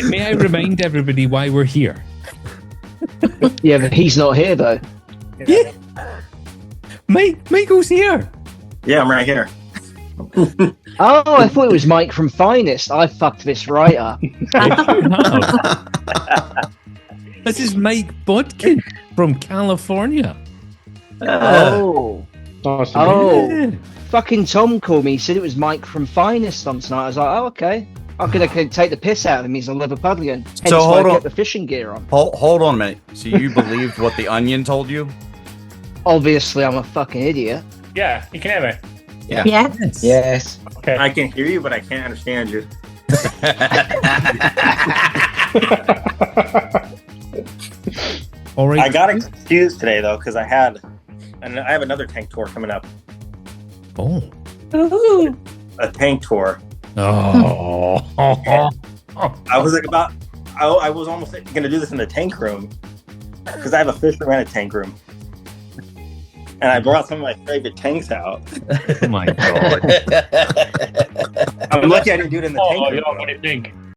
Speaker 1: May I remind everybody why we're here?
Speaker 5: Yeah, but he's not here though.
Speaker 1: Yeah. Michael's here.
Speaker 2: Yeah, I'm right here.
Speaker 5: Oh, I thought it was Mike from Finest. I fucked this right up.
Speaker 1: This is Mike Bodkin from California.
Speaker 5: Oh.
Speaker 10: Nice to
Speaker 5: Oh. Fucking Tom called me. He said it was Mike from Finest on tonight. I was like, oh, okay. I could take the piss out of him. He's a Liverpudlian. Hence
Speaker 8: So
Speaker 5: why
Speaker 8: hold
Speaker 5: I
Speaker 8: on.
Speaker 5: get the fishing gear on.
Speaker 8: Hold on a minute. So you believed what the Onion told you?
Speaker 5: Obviously, I'm a fucking idiot.
Speaker 3: Yeah, you can hear me.
Speaker 8: Yeah.
Speaker 11: Yes.
Speaker 5: Yes.
Speaker 3: Okay.
Speaker 2: I can hear you, but I can't understand you.
Speaker 1: All right.
Speaker 2: I got excused today though because I have another tank tour coming up.
Speaker 1: Oh.
Speaker 11: Ooh.
Speaker 2: A tank tour.
Speaker 1: Oh.
Speaker 2: I was like I was almost gonna do this in the tank room because I have a fish room and a tank room, and I brought some of my favorite tanks out.
Speaker 1: Oh my god.
Speaker 2: I'm lucky I didn't do it in the tank room.
Speaker 3: What do you think?